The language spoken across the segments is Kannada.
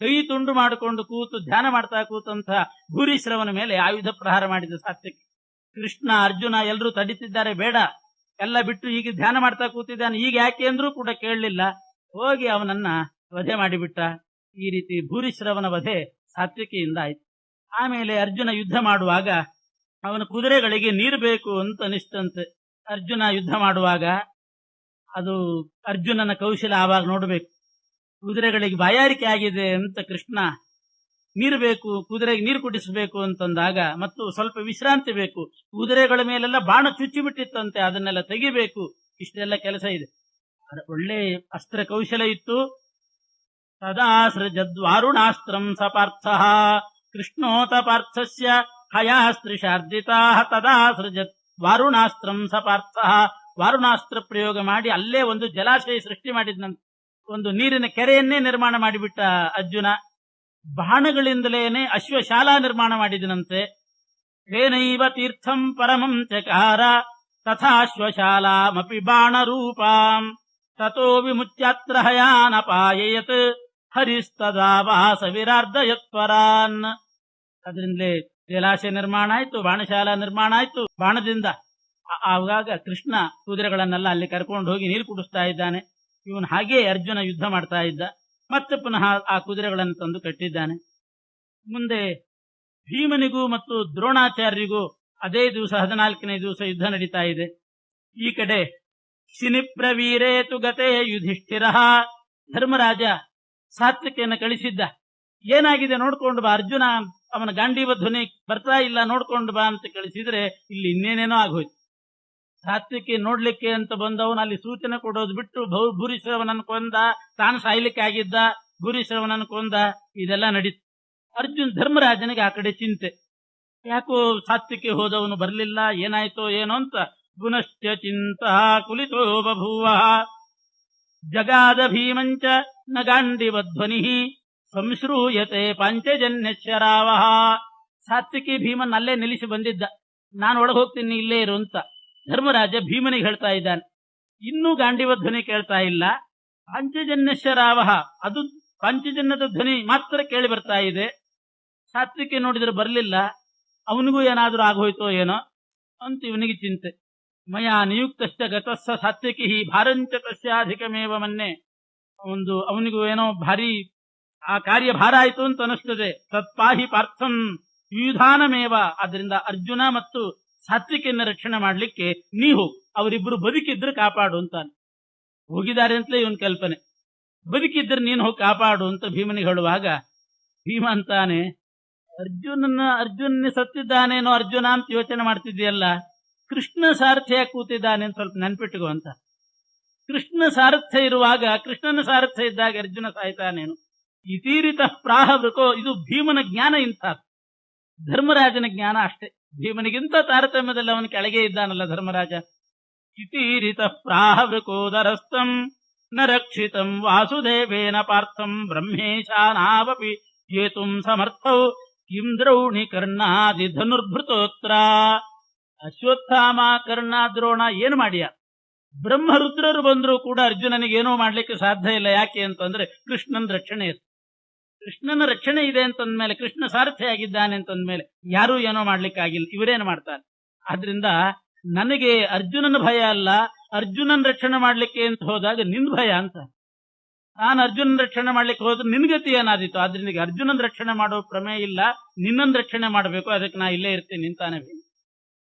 ಕೈ ತುಂಡು ಮಾಡಿಕೊಂಡು ಕೂತು ಧ್ಯಾನ ಮಾಡ್ತಾ ಕೂತಂತಹ ಭೂರಿಶ್ರವನ ಮೇಲೆ ಆಯುಧ ಪ್ರಹಾರ ಮಾಡಿದ ಸಾತ್ಯಕಿ. ಕೃಷ್ಣ ಅರ್ಜುನ ಎಲ್ಲರೂ ತಡೀತಿದ್ದಾರೆ, ಬೇಡ ಎಲ್ಲ ಬಿಟ್ಟು ಈಗ ಧ್ಯಾನ ಮಾಡ್ತಾ ಕೂತಿದ್ದಾನೆ, ಈಗ ಯಾಕೆ ಅಂದ್ರೂ ಕೂಡ ಕೇಳಲಿಲ್ಲ, ಹೋಗಿ ಅವನನ್ನ ವಧೆ ಮಾಡಿಬಿಟ್ಟ. ಈ ರೀತಿ ಭೂರಿಶ್ರವನ ವಧೆ ಸಾತ್ವಿಕೆಯಿಂದ ಆಯ್ತು. ಆಮೇಲೆ ಅರ್ಜುನ ಯುದ್ಧ ಮಾಡುವಾಗ ಅವನ ಕುದುರೆಗಳಿಗೆ ನೀರು ಬೇಕು ಅಂತ ಅನಿಸ್ತಂತೆ. ಅರ್ಜುನ ಯುದ್ಧ ಮಾಡುವಾಗ ಅದು ಅರ್ಜುನನ ಕೌಶಲ ಆವಾಗ ನೋಡ್ಬೇಕು. ಕುದುರೆಗಳಿಗೆ ಬಾಯಾರಿಕೆ ಆಗಿದೆ ಅಂತ ಕೃಷ್ಣ ನೀರು ಬೇಕು, ಕುದುರೆಗೆ ನೀರು ಕುಡಿಸಬೇಕು ಅಂತಂದಾಗ, ಮತ್ತು ಸ್ವಲ್ಪ ವಿಶ್ರಾಂತಿ ಬೇಕು, ಕುದುರೆಗಳ ಮೇಲೆಲ್ಲ ಬಾಣ ಚುಚ್ಚಿಬಿಟ್ಟಿತ್ತಂತೆ, ಅದನ್ನೆಲ್ಲ ತೆಗಿಬೇಕು, ಇಷ್ಟೆಲ್ಲ ಕೆಲಸ ಇದೆ. ಒಳ್ಳೆ ಅಸ್ತ್ರ ಕೌಶಲ ಇತ್ತು. ತದಾ ಸೃಜದ್ವಾರುಣಾಸ್ತ್ರಂ ಸ ಪಾರ್ಥ ಕೃಷ್ಣೋತ ಪಾರ್ಥಸ್ಯ ಹಯಾಸ್ತ್ರಿಶಾರ್ದಿತಾ ತದಾ ಸೃಜದ್ ವಾರುಣಾಸ್ತ್ರಂ ಸ ಪಾರ್ಥ. ವಾರುಣಾಸ್ತ್ರ ಪ್ರಯೋಗ ಮಾಡಿ ಅಲ್ಲೇ ಒಂದು ಜಲಾಶಯ ಸೃಷ್ಟಿ ಮಾಡಿದ್ನಂತೆ, ಒಂದು ನೀರಿನ ಕೆರೆಯನ್ನೇ ನಿರ್ಮಾಣ ಮಾಡಿಬಿಟ್ಟ ಅರ್ಜುನ. ಬಾಣಗಳಿಂದಲೇನೆ ಅಶ್ವಶಾಲಾ ನಿರ್ಮಾಣ ಮಾಡಿದನಂತೆ. ತೇನೈವ ತೀರ್ಥಂ ಪರಮಂ ಚಕಾರ ತಥಾಶ್ವಶಾಲಾಮಪಿ ಬಾಣರೂಪಾಂ ತತೋ ವಿಮುಚ್ಯಾತ್ರ ಹಯಾನಪಾಯಯತ್ ಹರಿಸ್ತದಾ ವಾಸವಿರಾರ್ಧಯತ್ಪರಾನ್. ಅದರಿಂದಲೇ ಜಲಾಶಯ ನಿರ್ಮಾಣ ಆಯ್ತು, ಬಾಣಶಾಲಾ ನಿರ್ಮಾಣ ಆಯ್ತು ಬಾಣದಿಂದ. ಆವಾಗ ಕೃಷ್ಣ ಕುದುರೆಗಳನ್ನೆಲ್ಲ ಅಲ್ಲಿ ಕರ್ಕೊಂಡು ಹೋಗಿ ನೀರು ಕುಡಿಸ್ತಾ ಇದ್ದಾನೆ. ಇವನು ಹಾಗೇ ಅರ್ಜುನ ಯುದ್ಧ ಮಾಡ್ತಾ ಇದ್ದ. ಮತ್ತೆ ಪುನಃ ಆ ಕುದುರೆಗಳನ್ನು ತಂದು ಕಟ್ಟಿದ್ದಾನೆ. ಮುಂದೆ ಭೀಮನಿಗೂ ಮತ್ತು ದ್ರೋಣಾಚಾರ್ಯರಿಗೂ ಅದೇ ದಿವಸ 14ನೇ ದಿವಸ ಯುದ್ಧ ನಡೀತಾ ಇದೆ. ಈ ಕಡೆ ಶಿನಿಪ್ರವೀರೇತು ಗತೆ ಯುಧಿಷ್ಠಿರ. ಧರ್ಮರಾಜ ಸಾತ್ವಿಕೆಯನ್ನು ಕಳಿಸಿದ್ದ, ಏನಾಗಿದೆ ನೋಡ್ಕೊಂಡು ಬಾ, ಅರ್ಜುನ ಅವನ ಗಾಂಡೀವ ಧ್ವನಿ ಬರ್ತಾ ಇಲ್ಲ, ನೋಡ್ಕೊಂಡು ಬಾ ಅಂತ ಕಳಿಸಿದ್ರೆ ಇಲ್ಲಿ ಇನ್ನೇನೇನೋ ಆಗೋಯ್ತು. ಸಾತ್ವಿಕೆ ನೋಡ್ಲಿಕ್ಕೆ ಅಂತ ಬಂದವನು ಅಲ್ಲಿ ಸೂಚನೆ ಕೊಡೋದು ಬಿಟ್ಟು ಭೂರಿಶ್ರವನನ್ನು ಕೊಂದ, ತಾನು ಸಾಯ್ಲಿಕ್ಕೆ ಆಗಿದ್ದ, ಭೂರಿಶ್ರವನನ್ನು ಕೊಂದ, ಇದೆಲ್ಲ ನಡೀತು. ಧರ್ಮರಾಜನಿಗೆ ಆ ಕಡೆ ಚಿಂತೆ, ಯಾಕೋ ಸಾತ್ವಿಕೆ ಹೋದವನು ಬರ್ಲಿಲ್ಲ, ಏನಾಯ್ತೋ ಏನೋ ಅಂತ. ಪುನಶ್ಚ ಚಿಂತಾ ಕುಲಿತೋ ಬಭೂವ ಜಗಾದ ಭೀಮಂಚ ನ ಗಾಂಡಿವಧ್ವನಿ ಸಂಶ್ರೂಯತೆ ಪಂಚಜನ್ಯಶರಾವ. ಸಾತ್ವಿಕಿ ಭೀಮನ್ ಅಲ್ಲೇ ನಿಲ್ಲಿಸಿ ಬಂದಿದ್ದ, ನಾನು ಒಳಗೆ ಹೋಗ್ತೀನಿ ಇಲ್ಲೇ ಇರು ಅಂತ. ಧರ್ಮರಾಜ ಭೀಮನಿಗೆ ಹೇಳ್ತಾ ಇದ್ದಾನೆ, ಇನ್ನೂ ಗಾಂಡಿವ ಧ್ವನಿ ಕೇಳ್ತಾ ಇಲ್ಲ. ಪಂಚಜನ್ಯಶರಾವ, ಅದು ಪಂಚಜನ್ಯದ ಧ್ವನಿ ಮಾತ್ರ ಕೇಳಿ ಬರ್ತಾ ಇದೆ. ಸಾತ್ವಿಕೆ ನೋಡಿದ್ರೆ ಬರಲಿಲ್ಲ, ಅವನಿಗೂ ಏನಾದ್ರೂ ಆಗೋಯ್ತೋ ಏನೋ ಅಂತ ಇವನಿಗೆ ಚಿಂತೆ. ಮಯಾ ನಿಯುಕ್ತಶ್ಚ ಗತಸ್ಸ ಸಾತ್ವಿಕಿ ಭಾರಂಚ ತಸ್ಯಾಧಿಕಮೇವ ಮನ್ನೆ. ಅವನಿಗೂ ಏನೋ ಭಾರಿ ಆ ಕಾರ್ಯ ಭಾರ ಆಯ್ತು ಅಂತ ಅನಿಸ್ತದೆ. ತತ್ಪಾಹಿ ಪಾರ್ಥಂ ಯುಧಾನಮೇವ. ಆದ್ರಿಂದ ಅರ್ಜುನ ಮತ್ತು ಸಾತ್ವಿಕೆಯನ್ನು ರಕ್ಷಣೆ ಮಾಡ್ಲಿಕ್ಕೆ ನೀ ಹೋಗು, ಅವರಿಬ್ಬರು ಬದುಕಿದ್ರೆ ಕಾಪಾಡು ಅಂತಾನೆ. ಹೋಗಿದ್ದಾರೆ ಅಂತಲೇ ಇವನ್ ಕಲ್ಪನೆ, ಬದುಕಿದ್ರೆ ನೀನು ಹೋಗಿ ಕಾಪಾಡು ಅಂತ ಭೀಮನಿಗೆ ಹೇಳುವಾಗ ಭೀಮ ಅಂತಾನೆ, ಅರ್ಜುನನೇ ಸತ್ತಿದ್ದಾನೇನೋ ಅರ್ಜುನ ಅಂತ ಯೋಚನೆ ಮಾಡ್ತಿದ್ದೀಯಲ್ಲ, ಕೃಷ್ಣ ಸಾರಥ್ಯಾಗಿ ಕೂತಿದ್ದಾನೆ ಅಂತ ಸ್ವಲ್ಪ ನೆನ್ಪಿಟ್ಟುಕೋ ಅಂತ. ಕೃಷ್ಣ ಸಾರಥ್ಯ ಇರುವಾಗ, ಕೃಷ್ಣನ ಸಾರಥ್ಯ ಇದ್ದಾಗ ಅರ್ಜುನ ಸಾಯ್ತಾನೇನು? ಇತೀರಿತ ಪ್ರಾಹ ವೃಕೋ. ಇದು ಭೀಮನ ಜ್ಞಾನ ಇಂಥ, ಧರ್ಮರಾಜನ ಜ್ಞಾನ ಅಷ್ಟೇ. ಭೀಮನಿಗಿಂತ ತಾರತಮ್ಯದಲ್ಲಿ ಅವನ ಕೆಳಗೆ ಇದ್ದಾನಲ್ಲ ಧರ್ಮರಾಜ. ಇತೀರಿತ ಪ್ರಾಹ ವೃಕೋದರಸ್ತಂ ನ ರಕ್ಷಿತಂ ವಾಸುದೇವೇನ ಪಾರ್ಥಂ ಬ್ರಹ್ಮೇಶಾನಾವಪಿ ಜೇತುಂ ಸಮರ್ಥೌ ಕಿಂ ದ್ರೌಣಿ ಕರ್ಣಾದಿ ಧನುರ್ಭೃತೋತ್ರ. ಅಶ್ವತ್ಥಾಮ ಕರ್ಣ ದ್ರೋಣ ಏನು ಮಾಡಿಯ? ಬ್ರಹ್ಮರುದ್ರರು ಬಂದರೂ ಕೂಡ ಅರ್ಜುನನಿಗೆ ಏನೋ ಮಾಡ್ಲಿಕ್ಕೆ ಸಾಧ್ಯ ಇಲ್ಲ. ಯಾಕೆ ಅಂತಂದ್ರೆ ಕೃಷ್ಣನ ರಕ್ಷಣೆ ಇದೆ. ಕೃಷ್ಣನ ರಕ್ಷಣೆ ಇದೆ ಅಂತಂದ್ಮೇಲೆ, ಕೃಷ್ಣ ಸಾರಥ್ಯ ಆಗಿದ್ದಾನೆ ಅಂತಂದ್ಮೇಲೆ ಯಾರೂ ಏನೋ ಮಾಡ್ಲಿಕ್ಕೆ ಆಗಿಲ್ಲ, ಇವರೇನು ಮಾಡ್ತಾರೆ. ಆದ್ರಿಂದ ನನಗೆ ಅರ್ಜುನನ ಭಯ ಅಲ್ಲ, ಅರ್ಜುನನ ರಕ್ಷಣೆ ಮಾಡ್ಲಿಕ್ಕೆ ಅಂತ ಹೋದಾಗ ನಿನ್ ಭಯ ಅಂತ. ನಾನು ಅರ್ಜುನನ ರಕ್ಷಣೆ ಮಾಡ್ಲಿಕ್ಕೆ ಹೋದ್ರೆ ನಿನ್ಗತಿ ಏನಾದಿತ್ತು. ಆದ್ರಿಂದ ಅರ್ಜುನನ ರಕ್ಷಣೆ ಮಾಡೋ ಪ್ರಮೇಯ ಇಲ್ಲ, ನಿನ್ನನ್ನು ರಕ್ಷಣೆ ಮಾಡಬೇಕು, ಅದಕ್ಕೆ ನಾ ಇಲ್ಲೇ ಇರ್ತೀನಿ ನಿಂತಾನೆ.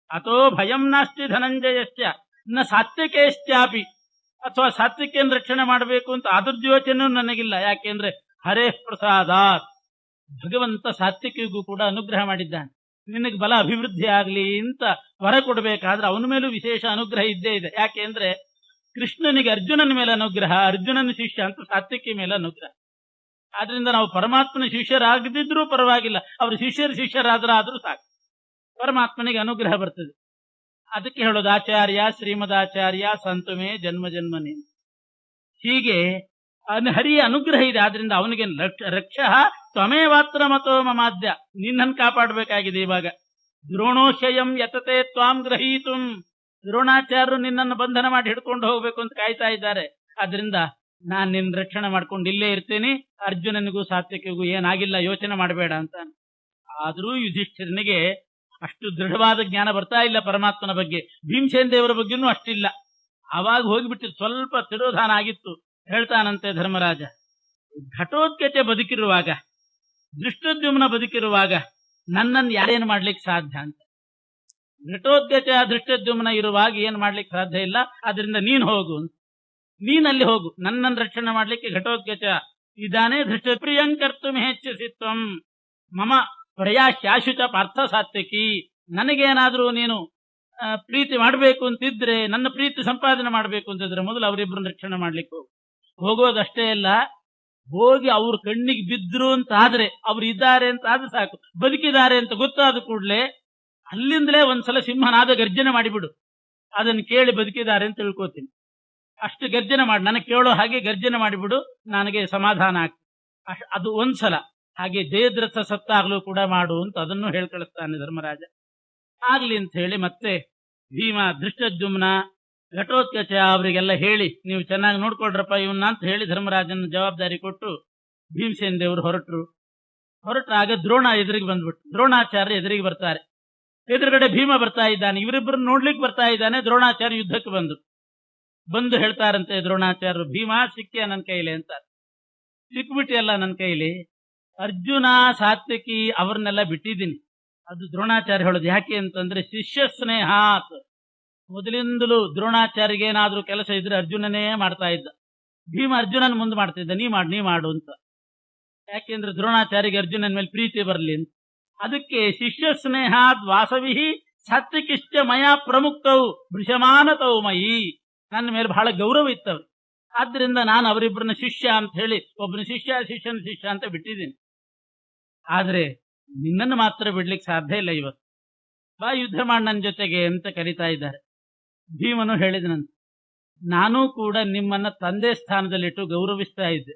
ಅಥೋ ಭಯಂ ನಾಸ್ತಿ ಧನಂಜಯಶ್ಚ ನ ಸಾತ್ವಿಕೇಶ್ಚಾಪಿ. ಅಥವಾ ಸಾತ್ವಿಕೆಯನ್ನು ರಕ್ಷಣೆ ಮಾಡಬೇಕು ಅಂತ ಅದ್ರ ಯೋಚನೆ ನನಗಿಲ್ಲ. ಯಾಕೆಂದ್ರೆ ಹರೇ ಪ್ರಸಾದಾತ್, ಭಗವಂತ ಸಾತ್ವಿಕಿಗೂ ಕೂಡ ಅನುಗ್ರಹ ಮಾಡಿದ್ದಾನೆ. ನಿನಗೆ ಬಲ ಅಭಿವೃದ್ಧಿ ಆಗ್ಲಿ ಅಂತ ವರ ಕೊಡಬೇಕಾದ್ರೆ ಅವನ ಮೇಲೂ ವಿಶೇಷ ಅನುಗ್ರಹ ಇದ್ದೇ ಇದೆ. ಯಾಕೆಂದ್ರೆ ಕೃಷ್ಣನಿಗೆ ಅರ್ಜುನನ ಮೇಲೆ ಅನುಗ್ರಹ, ಅರ್ಜುನನ ಶಿಷ್ಯ ಅಂತ ಸಾತ್ವಿಕಿ ಮೇಲೆ ಅನುಗ್ರಹ. ಆದ್ರಿಂದ ನಾವು ಪರಮಾತ್ಮನ ಶಿಷ್ಯರಾಗದಿದ್ರೂ ಪರವಾಗಿಲ್ಲ, ಅವ್ರ ಶಿಷ್ಯರಾದ್ರೂ ಸಾಕು, ಪರಮಾತ್ಮನಿಗೆ ಅನುಗ್ರಹ ಬರ್ತದೆ. ಅದಕ್ಕೆ ಹೇಳೋದು ಆಚಾರ್ಯ ಶ್ರೀಮದಾಚಾರ್ಯ ಸಂತುಮೇ ಜನ್ಮ ಜನ್ಮನೇ. ಹೀಗೆ ಹರಿಯ ಅನುಗ್ರಹ ಇದೆ. ಆದ್ರಿಂದ ಅವನಿಗೆ ರಕ್ಷ ತ್ವಮೇವಾತ್ರ ಮತೋ ಮಮಾದ್ಯ, ನಿನ್ನನ್ನು ಕಾಪಾಡಬೇಕಾಗಿದೆ. ಇವಾಗ ದ್ರೋಣೋಶಯಂ ಯತತೆ ತ್ವಾಂ ಗ್ರಹೀತುಂ, ದ್ರೋಣಾಚಾರ್ಯರು ನಿನ್ನನ್ನು ಬಂಧನ ಮಾಡಿ ಹಿಡ್ಕೊಂಡು ಹೋಗ್ಬೇಕು ಅಂತ ಕಾಯ್ತಾ ಇದ್ದಾರೆ. ಆದ್ರಿಂದ ನಾನ್ ನಿನ್ನ ರಕ್ಷಣೆ ಮಾಡ್ಕೊಂಡು ಇಲ್ಲೇ ಇರ್ತೇನೆ, ಅರ್ಜುನನಿಗೂ ಸಾತ್ವಿಕಿಗೂ ಏನಾಗಿಲ್ಲ, ಯೋಚನೆ ಮಾಡಬೇಡ ಅಂತ. ಆದರೂ ಯುಧಿಷ್ಠಿರನಿಗೆ ಅಷ್ಟು ದೃಢವಾದ ಜ್ಞಾನ ಬರ್ತಾ ಇಲ್ಲ ಪರಮಾತ್ಮನ ಬಗ್ಗೆ. ಭೀಮಸೇನ ದೇವರ ಬಗ್ಗೆನೂ ಅಷ್ಟಿಲ್ಲ. ಆವಾಗ ಹೋಗಿಬಿಟ್ಟು ಸ್ವಲ್ಪ ತಿರೋಧಾನ ಆಗಿತ್ತು. ಹೇಳ್ತಾನಂತೆ ಧರ್ಮರಾಜ, ಘಟೋತ್ಕಚ ಬದುಕಿರುವಾಗ, ದೃಷ್ಟದ್ಯುಮ್ನ ಬದುಕಿರುವಾಗ ನನ್ನನ್ನು ಯಾರೇನು ಮಾಡ್ಲಿಕ್ಕೆ ಸಾಧ್ಯ ಅಂತ. ಘಟೋತ್ಕಚ ದೃಷ್ಟದ್ಯುಮ್ನ ಇರುವಾಗ ಏನ್ ಮಾಡ್ಲಿಕ್ಕೆ ಸಾಧ್ಯ ಇಲ್ಲ, ಅದರಿಂದ ನೀನ್ ಹೋಗು ಅಂತ. ನೀನಲ್ಲಿ ಹೋಗು, ನನ್ನನ್ನು ರಕ್ಷಣೆ ಮಾಡ್ಲಿಕ್ಕೆ ಘಟೋತ್ಕಚ ಇದಾನೆ. ದೃಷ್ಟ ಪ್ರಿಯಂಕರ್ತು ಮೆಚ್ಚಿಸಿತ್ವಂ ಮಮ ಪ್ರಯಾಶ್ಯಾಶುಚ ಪಾರ್ಥ ಸಾತ್ವಿಕಿ. ನನಗೇನಾದ್ರೂ ನೀನು ಪ್ರೀತಿ ಮಾಡಬೇಕು ಅಂತಿದ್ರೆ, ನನ್ನ ಪ್ರೀತಿ ಸಂಪಾದನೆ ಮಾಡಬೇಕು ಅಂತಿದ್ರೆ ಮೊದಲು ಅವರಿಬ್ಬರನ್ನ ರಕ್ಷಣೆ ಮಾಡ್ಲಿಕ್ಕೆ ಹೋಗೋದಷ್ಟೇ ಅಲ್ಲ, ಹೋಗಿ ಅವ್ರ ಕಣ್ಣಿಗೆ ಬಿದ್ರು ಅಂತ ಆದ್ರೆ, ಅವ್ರು ಇದ್ದಾರೆ ಅಂತ ಆದ್ರೆ ಸಾಕು. ಬದುಕಿದ್ದಾರೆ ಅಂತ ಗೊತ್ತಾದ ಕೂಡಲೇ ಅಲ್ಲಿಂದಲೇ ಒಂದ್ಸಲ ಸಿಂಹನಾದ ಗರ್ಜನೆ ಮಾಡಿಬಿಡು. ಅದನ್ನು ಕೇಳಿ ಬದುಕಿದ್ದಾರೆ ಅಂತ ತಿಳ್ಕೋತೀನಿ. ಅಷ್ಟು ಗರ್ಜನೆ ಮಾಡಿ, ನನಗೆ ಕೇಳೋ ಹಾಗೆ ಗರ್ಜನೆ ಮಾಡಿಬಿಡು, ನನಗೆ ಸಮಾಧಾನ ಆಗ್ತದೆ. ಅದು ಒಂದ್ಸಲ. ಹಾಗೆ ಜಯದ್ರಥ ಸತ್ತಾಗ್ಲೂ ಕೂಡ ಮಾಡು ಅಂತ ಅದನ್ನು ಹೇಳ್ಕಳಿಸ್ತಾನೆ ಧರ್ಮರಾಜ. ಆಗ್ಲಿ ಅಂತ ಹೇಳಿ ಮತ್ತೆ ಭೀಮ, ದೃಷ್ಟದ್ಯುಮ್ನ, ಘಟೋತ್ಕಚ ಅವರಿಗೆಲ್ಲ ಹೇಳಿ, ನೀವು ಚೆನ್ನಾಗಿ ನೋಡ್ಕೊಳ್ರಪ್ಪ ಇವನ್ನ ಅಂತ ಹೇಳಿ ಧರ್ಮರಾಜನ ಜವಾಬ್ದಾರಿ ಕೊಟ್ಟು ಭೀಮಸೇನ ದೇವರು ಹೊರಟಾಗ ದ್ರೋಣ ಎದುರಿಗೆ ಬಂದ್ಬಿಟ್ಟು, ದ್ರೋಣಾಚಾರ್ಯ ಎದುರಿಗೆ ಬರ್ತಾರೆ. ಎದುರುಗಡೆ ಭೀಮ ಬರ್ತಾ ಇದ್ದಾನೆ, ಇವರಿಬ್ಬರನ್ನ ನೋಡ್ಲಿಕ್ಕೆ ಬರ್ತಾ ಇದ್ದಾನೆ. ದ್ರೋಣಾಚಾರ್ಯ ಯುದ್ಧಕ್ಕೆ ಬಂದು ಹೇಳ್ತಾರಂತೆ ದ್ರೋಣಾಚಾರ್ಯರು, ಭೀಮ ಸಿಕ್ಕಿಯ ನನ್ನ ಕೈಲಿ ಅಂತ. ಸಿಕ್ಬಿಟ್ಟಿಯಲ್ಲ ನನ್ನ ಕೈಲಿ, ಅರ್ಜುನ ಸಾತ್ವಿಕಿ ಅವ್ರನ್ನೆಲ್ಲ ಬಿಟ್ಟಿದ್ದೀನಿ. ಅದು ದ್ರೋಣಾಚಾರ್ಯ ಹೇಳೋದು. ಯಾಕೆ ಅಂತಂದ್ರೆ ಶಿಷ್ಯ ಸ್ನೇಹಾತ್. ಮೊದಲಿಂದಲೂ ದ್ರೋಣಾಚಾರ್ಯಗೆ ಏನಾದ್ರೂ ಕೆಲಸ ಇದ್ರೆ ಅರ್ಜುನನೇ ಮಾಡ್ತಾ ಇದ್ದ. ಭೀಮ ಅರ್ಜುನನ್ ಮುಂದೆ ಮಾಡ್ತಿದ್ದ, ನೀ ಮಾಡು ಅಂತ. ಯಾಕೆಂದ್ರೆ ದ್ರೋಣಾಚಾರ್ಯಗೆ ಅರ್ಜುನನ ಮೇಲೆ ಪ್ರೀತಿ ಬರಲಿ ಅಂತ. ಅದಕ್ಕೆ ಶಿಷ್ಯ ಸ್ನೇಹಾದ್ ವಾಸವಿಹಿ ಸಾತ್ವಿಕಿಶ್ಚ ಮಯ ಪ್ರಮುಕ್ತವು ಭೃಶಮಾನತವು ಮಯಿ. ನನ್ನ ಮೇಲೆ ಬಹಳ ಗೌರವ ಇತ್ತವ್ರು. ಆದ್ರಿಂದ ನಾನು ಅವರಿಬ್ಬರನ್ನ ಶಿಷ್ಯ ಅಂತ ಹೇಳಿ, ಒಬ್ಬನ ಶಿಷ್ಯನ ಶಿಷ್ಯ ಅಂತ ಬಿಟ್ಟಿದ್ದೀನಿ. ಆದ್ರೆ ನಿನ್ನನ್ನು ಮಾತ್ರ ಬಿಡ್ಲಿಕ್ಕೆ ಸಾಧ್ಯ ಇಲ್ಲ. ಇವತ್ತು ಬಾ ಯುದ್ಧ ಮಾಡಿ ನನ್ನ ಜೊತೆಗೆ ಅಂತ ಕರೀತಾ ಇದ್ದಾರೆ. ಭೀಮನು ಹೇಳಿದನಂತೆ, ನಾನೂ ಕೂಡ ನಿಮ್ಮನ್ನ ತಂದೆ ಸ್ಥಾನದಲ್ಲಿಟ್ಟು ಗೌರವಿಸ್ತಾ ಇದ್ದೆ.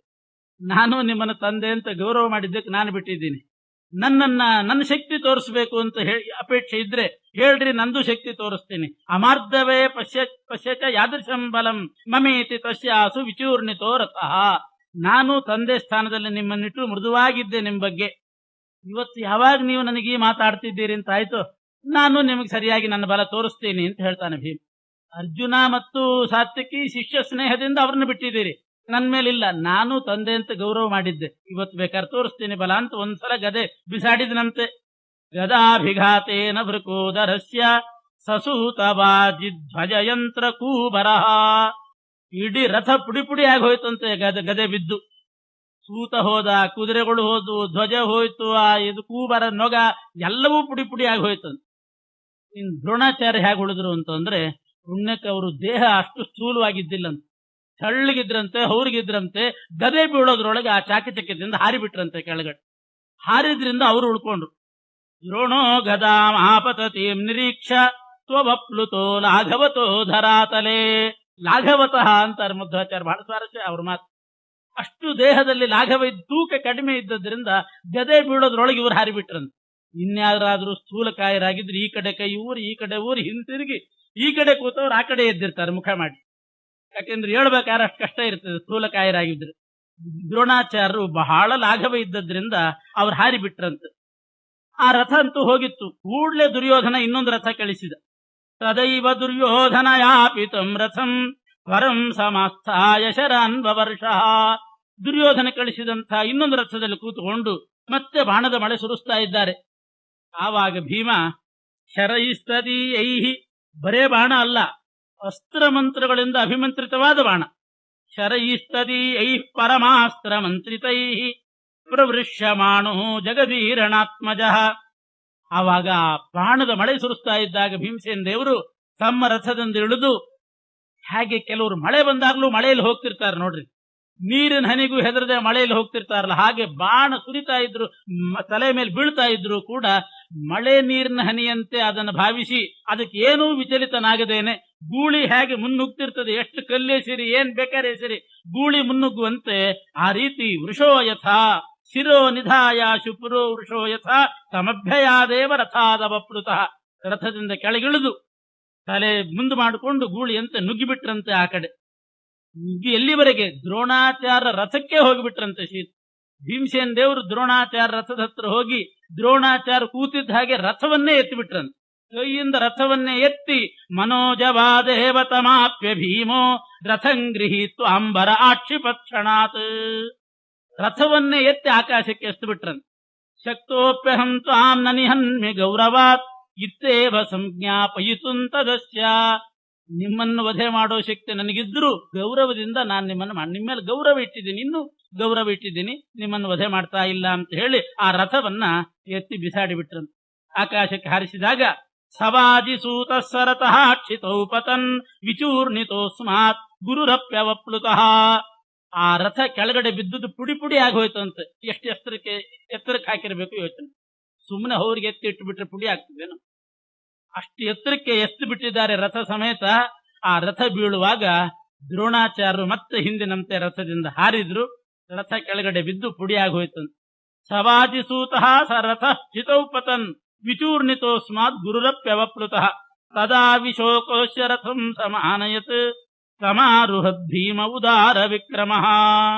ನಾನು ನಿಮ್ಮನ್ನ ತಂದೆ ಅಂತ ಗೌರವ ಮಾಡಿದ್ದಕ್ಕೆ ನಾನು ಬಿಟ್ಟಿದ್ದೀನಿ. ನನ್ನ ಶಕ್ತಿ ತೋರಿಸ್ಬೇಕು ಅಂತ ಅಪೇಕ್ಷೆ ಇದ್ರೆ ಹೇಳ್ರಿ, ನಂದು ಶಕ್ತಿ ತೋರಿಸ್ತೀನಿ. ಅಮಾರ್ಧವೇ ಪಶ್ಯಚ ಯಾದೃಶಂ ಬಲಂ ಮಮೇತಿ ತಸ್ಯಾಸು ವಿಚೂರ್ಣಿತೋ ರಥಃ. ನಾನು ತಂದೆ ಸ್ಥಾನದಲ್ಲಿ ನಿಮ್ಮನ್ನಿಟ್ಟು ಮೃದುವಾಗಿದ್ದೆ ನಿಮ್ಮ ಬಗ್ಗೆ. ಇವತ್ತು ಯಾವಾಗ ನೀವು ನನಗೆ ಮಾತಾಡ್ತಿದ್ದೀರಿ ಅಂತ ಆಯ್ತು, ನಾನು ನಿಮಗೆ ಸರಿಯಾಗಿ ನನ್ನ ಬಲ ತೋರಿಸ್ತೀನಿ ಅಂತ ಹೇಳ್ತಾನೆ ಭೀಮ್. ಅರ್ಜುನ ಮತ್ತು ಸಾತ್ವಿಕಿ ಶಿಷ್ಯ ಸ್ನೇಹದಿಂದ ಅವ್ರನ್ನ ಬಿಟ್ಟಿದ್ದೀರಿ, ನನ್ ಮೇಲಿಲ್ಲ. ನಾನು ತಂದೆ ಅಂತ ಗೌರವ ಮಾಡಿದ್ದೆ, ಇವತ್ತು ಬೇಕಾದ್ರೆ ತೋರಿಸ್ತೀನಿ ಬಲ ಅಂತ ಒಂದ್ಸಲ ಗದೆ ಬಿಸಾಡಿದನಂತೆ. ಗದಾಭಿಘಾತೇನ ಭೃಕೋದರಸ್ಯ ಸಸೂತವಾಜಿಧ್ವಜಯಂತ್ರ ಕೂಬರಹ. ಇಡೀ ರಥ ಪುಡಿ ಆಗೋಯ್ತಂತೆ ಗದೆ ಬಿದ್ದು. ಸೂತ ಹೋದ, ಕುದುರೆಗಳು ಹೋದ್ವು, ಧ್ವಜ ಹೋಯ್ತು, ಇದು ಕೂಬರ ನೊಗ ಎಲ್ಲವೂ ಪುಡಿ ಆಗೋಯ್ತಂತೆ. ಇನ್ ದ್ರೋಣಾಚಾರ್ಯ ಹೇಗೆ ಉಳಿದ್ರು ಅಂತಂದ್ರೆ, ಪುಣ್ಯಕ್ಕೆ ಅವರು ದೇಹ ಅಷ್ಟು ಸ್ಥೂಲವಾಗಿದ್ದಿಲ್ಲಂತೆ, ತಳ್ಳಗಿದ್ರಂತೆ, ಅವ್ರಿಗಿದ್ರಂತೆ. ಗದೆ ಬೀಳೋದ್ರೊಳಗೆ ಆ ಚಾಕಚಕ್ಯದಿಂದ ಹಾರಿಬಿಟ್ರಂತೆ ಕೆಳಗಡೆ. ಹಾರಿದ್ರಿಂದ ಅವರು ಉಳ್ಕೊಂಡ್ರು. ದ್ರೋಣೋ ಗದಾ ಮಹಾಪತತೀಂ ನಿರೀಕ್ಷ ತ್ವವಪ್ಲುತೋ ಲಾಘವತೋ ಧರಾತಲೆ. ಲಾಘವತಃ ಅಂತಾರೆ ಮಧ್ವಾಚಾರ್ಯ, ಬಹಳ ಸ್ವಾರಸ್ಯ ಅವ್ರ ಮಾತು. ಅಷ್ಟು ದೇಹದಲ್ಲಿ ಲಾಘವ ತೂಕ ಕಡಿಮೆ ಇದ್ದದ್ರಿಂದ ಗದೆ ಬೀಳೋದ್ರೊಳಗೆ ಇವ್ರು ಹಾರಿಬಿಟ್ರಂತೆ. ಇನ್ಯಾರಾದ್ರೂ ಸ್ಥೂಲಕಾಯರಾಗಿದ್ರೆ ಈ ಕಡೆ ಕೈ ಊರಿ ಈ ಕಡೆ ಊರಿ ಹಿಂತಿರುಗಿ ಈ ಕಡೆ ಕೂತವ್ರು ಆ ಕಡೆ ಎದ್ದಿರ್ತಾರೆ ಮುಖ ಮಾಡಿ. ಯಾಕೆಂದ್ರೆ ಹೇಳ್ಬೇಕಾದ್ರೆ ಅಷ್ಟು ಕಷ್ಟ ಇರ್ತದೆ ಸ್ಥೂಲಕಾಯರಾಗಿದ್ರೆ. ದ್ರೋಣಾಚಾರ್ಯರು ಬಹಳ ಲಾಘವ ಇದ್ದದ್ರಿಂದ ಅವ್ರು ಹಾರಿಬಿಟ್ರಂತೆ. ಆ ರಥ ಅಂತೂ ಹೋಗಿತ್ತು. ಕೂಡ್ಲೆ ದುರ್ಯೋಧನ ಇನ್ನೊಂದು ರಥ ಕಳಿಸಿದ. ತದೈವ ದುರ್ಯೋಧನ ಯಾಪಿತಂ ರಥಂ ವರಂ ಸಮಾಸ್ಥಾಯ ಶರಾನ್ವರ್ಷ. ದುರ್ಯೋಧನ ಕಳಿಸಿದಂಥ ಇನ್ನೊಂದು ರಥದಲ್ಲಿ ಕೂತುಕೊಂಡು ಮತ್ತೆ ಬಾಣದ ಮಳೆ ಸುರಿಸ್ತಾ ಇದ್ದಾರೆ. ಆವಾಗ ಭೀಮ ಶರೈಸ್ತದೀಯೈಹಿ, ಬರೇ ಬಾಣ ಅಲ್ಲ, ಅಸ್ತ್ರ ಮಂತ್ರಗಳಿಂದ ಅಭಿಮಂತ್ರಿತವಾದ ಬಾಣ. ಶರೈಸ್ತದೀಯೈ ಪರಮಾಸ್ತ್ರ ಮಂತ್ರಿತೈ ಪ್ರವೃಶ್ಯಮಾಣೋ ಜಗದೀರಣಾತ್ಮಜ. ಆವಾಗ ಬಾಣದ ಮಳೆ ಸುರಿಸ್ತಾ ಇದ್ದಾಗ ಭೀಮಸೇನ ದೇವರು ತಮ್ಮ ರಥದಿಂದ ಇಳಿದು, ಹಾಗೆ ಕೆಲವರು ಮಳೆ ಬಂದಾಗ್ಲೂ ಮಳೆಯಲ್ಲಿ ಹೋಗ್ತಿರ್ತಾರೆ ನೋಡ್ರಿ, ನೀರಿನ ಹನಿಗೂ ಹೆದರದೆ ಮಳೆಯಲ್ಲಿ ಹೋಗ್ತಿರ್ತಾರಲ್ಲ, ಹಾಗೆ ಬಾಣ ಸುರಿತಾ ಇದ್ರು, ತಲೆ ಮೇಲೆ ಬೀಳ್ತಾ ಇದ್ರು ಕೂಡ ಮಳೆ ನೀರಿನ ಹನಿಯಂತೆ ಅದನ್ನು ಭಾವಿಸಿ ಅದಕ್ಕೆ ಏನೂ ವಿಚಲಿತನಾಗದೇನೆ ಗೂಳಿ ಹೇಗೆ ಮುನ್ನುಗ್ತಿರ್ತದೆ, ಎಷ್ಟು ಕಲ್ಲೆಸಿರಿ ಏನ್ ಬೇಕಾರೆ ಹೆಸರಿ ಗೂಳಿ ಮುನ್ನುಗ್ಗುವಂತೆ ಆ ರೀತಿ ವೃಷೋ ಯಥಾ ಶಿರೋ ನಿಧಾಯ ಶುಪುರೋ ವೃಷೋ ಯಥಾ ತಮಭ್ಯಯಾದೇವ ರಥಾದವಪ್ಲುತಃ. ರಥದಿಂದ ಕೆಳಗಿಳಿದು ತಲೆ ಮುಂದೆ ಮಾಡಿಕೊಂಡು ಗೂಳಿಯಂತೆ ನುಗ್ಗಿಬಿಟ್ರಂತೆ ಆ ಕಡೆ. ಎಲ್ಲಿವರೆಗೆ ದ್ರೋಣಾಚಾರ್ಯ ರಥಕ್ಕೆ ಹೋಗಿಬಿಟ್ರಂತೆ ಭೀಮಸೇನ್ ದೇವರು ದ್ರೋಣಾಚಾರ್ಯ ರಥದ ಹತ್ರ ಹೋಗಿ ದ್ರೋಣಾಚಾರ್ಯ ಕೂತಿದ್ದ ಹಾಗೆ ರಥವನ್ನೇ ಎತ್ತಿಬಿಟ್ರಂತೆ. ಕೈಯಿಂದ ರಥವನ್ನೇ ಎತ್ತಿ ಮನೋಜವಾದೇವ ತಮಾಪ್ಯ ಭೀಮೋ ರಥಂ ಗೃಹೀತ್ವ ಅಂಬರ ಆಕ್ಷಿಪಕ್ಷಣಾತ್, ರಥವನ್ನೇ ಎತ್ತಿ ಆಕಾಶಕ್ಕೆ ಎಸ್ತು ಬಿಟ್ರಂತೆ. ಶಕ್ತೋಪ್ಯಹಂ ತ್ವಾಂ ನ ನಿಹನ್ಮಿ ಗೌರವಾತ್ ಇತ್ತೇವ ಸಂಜ್ಞಾಪಯಿತುಂ ತದಸ್ಯ, ನಿಮ್ಮನ್ನು ವಧೆ ಮಾಡೋ ಶಕ್ತಿ ನನಗಿದ್ರು ಗೌರವದಿಂದ ನಾನು ನಿಮ್ಮ ಮೇಲೆ ಗೌರವ ಇಟ್ಟಿದ್ದೀನಿ, ಇನ್ನೂ ಗೌರವ ಇಟ್ಟಿದ್ದೀನಿ, ನಿಮ್ಮನ್ನು ವಧೆ ಮಾಡ್ತಾ ಇಲ್ಲ ಅಂತ ಹೇಳಿ ಆ ರಥವನ್ನ ಎತ್ತಿ ಬಿಸಾಡಿ ಬಿಟ್ರಂತೆ. ಆಕಾಶಕ್ಕೆ ಹಾರಿಸಿದಾಗ ಸವಾಜಿಸೂತ ಸರತಃ ಕ್ಷಿತೌ ಪತನ್ ವಿಚೂರ್ಣಿತೋಸ್ಮಾತ್ ಗುರುರಪ್ಯವಪ್ಲುತಃ, ಆ ರಥ ಕೆಳಗಡೆ ಬಿದ್ದುದು ಪುಡಿ ಪುಡಿ ಆಗೋಯ್ತಂತೆ. ಎಷ್ಟು ಎತ್ತರಕ್ಕೆ ಹಾಕಿರ್ಬೇಕು ಯೋಚನೆ, ಸುಮ್ಮನೆ ಅವ್ರಿಗೆ ಎತ್ತಿ ಇಟ್ಟು ಬಿಟ್ರೆ ಪುಡಿ ಆಗ್ತದೇನು, ಅಷ್ಟು ಎತ್ತರಕ್ಕೆ ಎತ್ತು ಬಿಟ್ಟಿದ್ದಾರೆ ರಥ ಸಮೇತ. ಆ ರಥ ಬೀಳುವಾಗ ದ್ರೋಣಾಚಾರ್ಯರು ಮತ್ತೆ ಹಿಂದಿನಂತೆ ರಥದಿಂದ ಹಾರಿದ್ರು, ರಥ ಕೆಳಗಡೆ ಬಿದ್ದು ಪುಡಿ ಆಗೋಯ್ತಂತೆ. ಸವಾಜಿಸೂತಃ ಸ ರಥ ಚಿತೌ ಪತನ್ ವಿಚೂರ್ಣಿತೋಸ್ಮಾತ್ ಗುರುರಪ್ಯವಪ್ಲುತಃ ತದಾ ವಿಶೋಕೋಶ್ಯ ರಥಂ ಸಮಾನಯತ್ ಸಮಾರುಹದ್ ಭೀಮ ಉದಾರ ವಿಕ್ರಮ.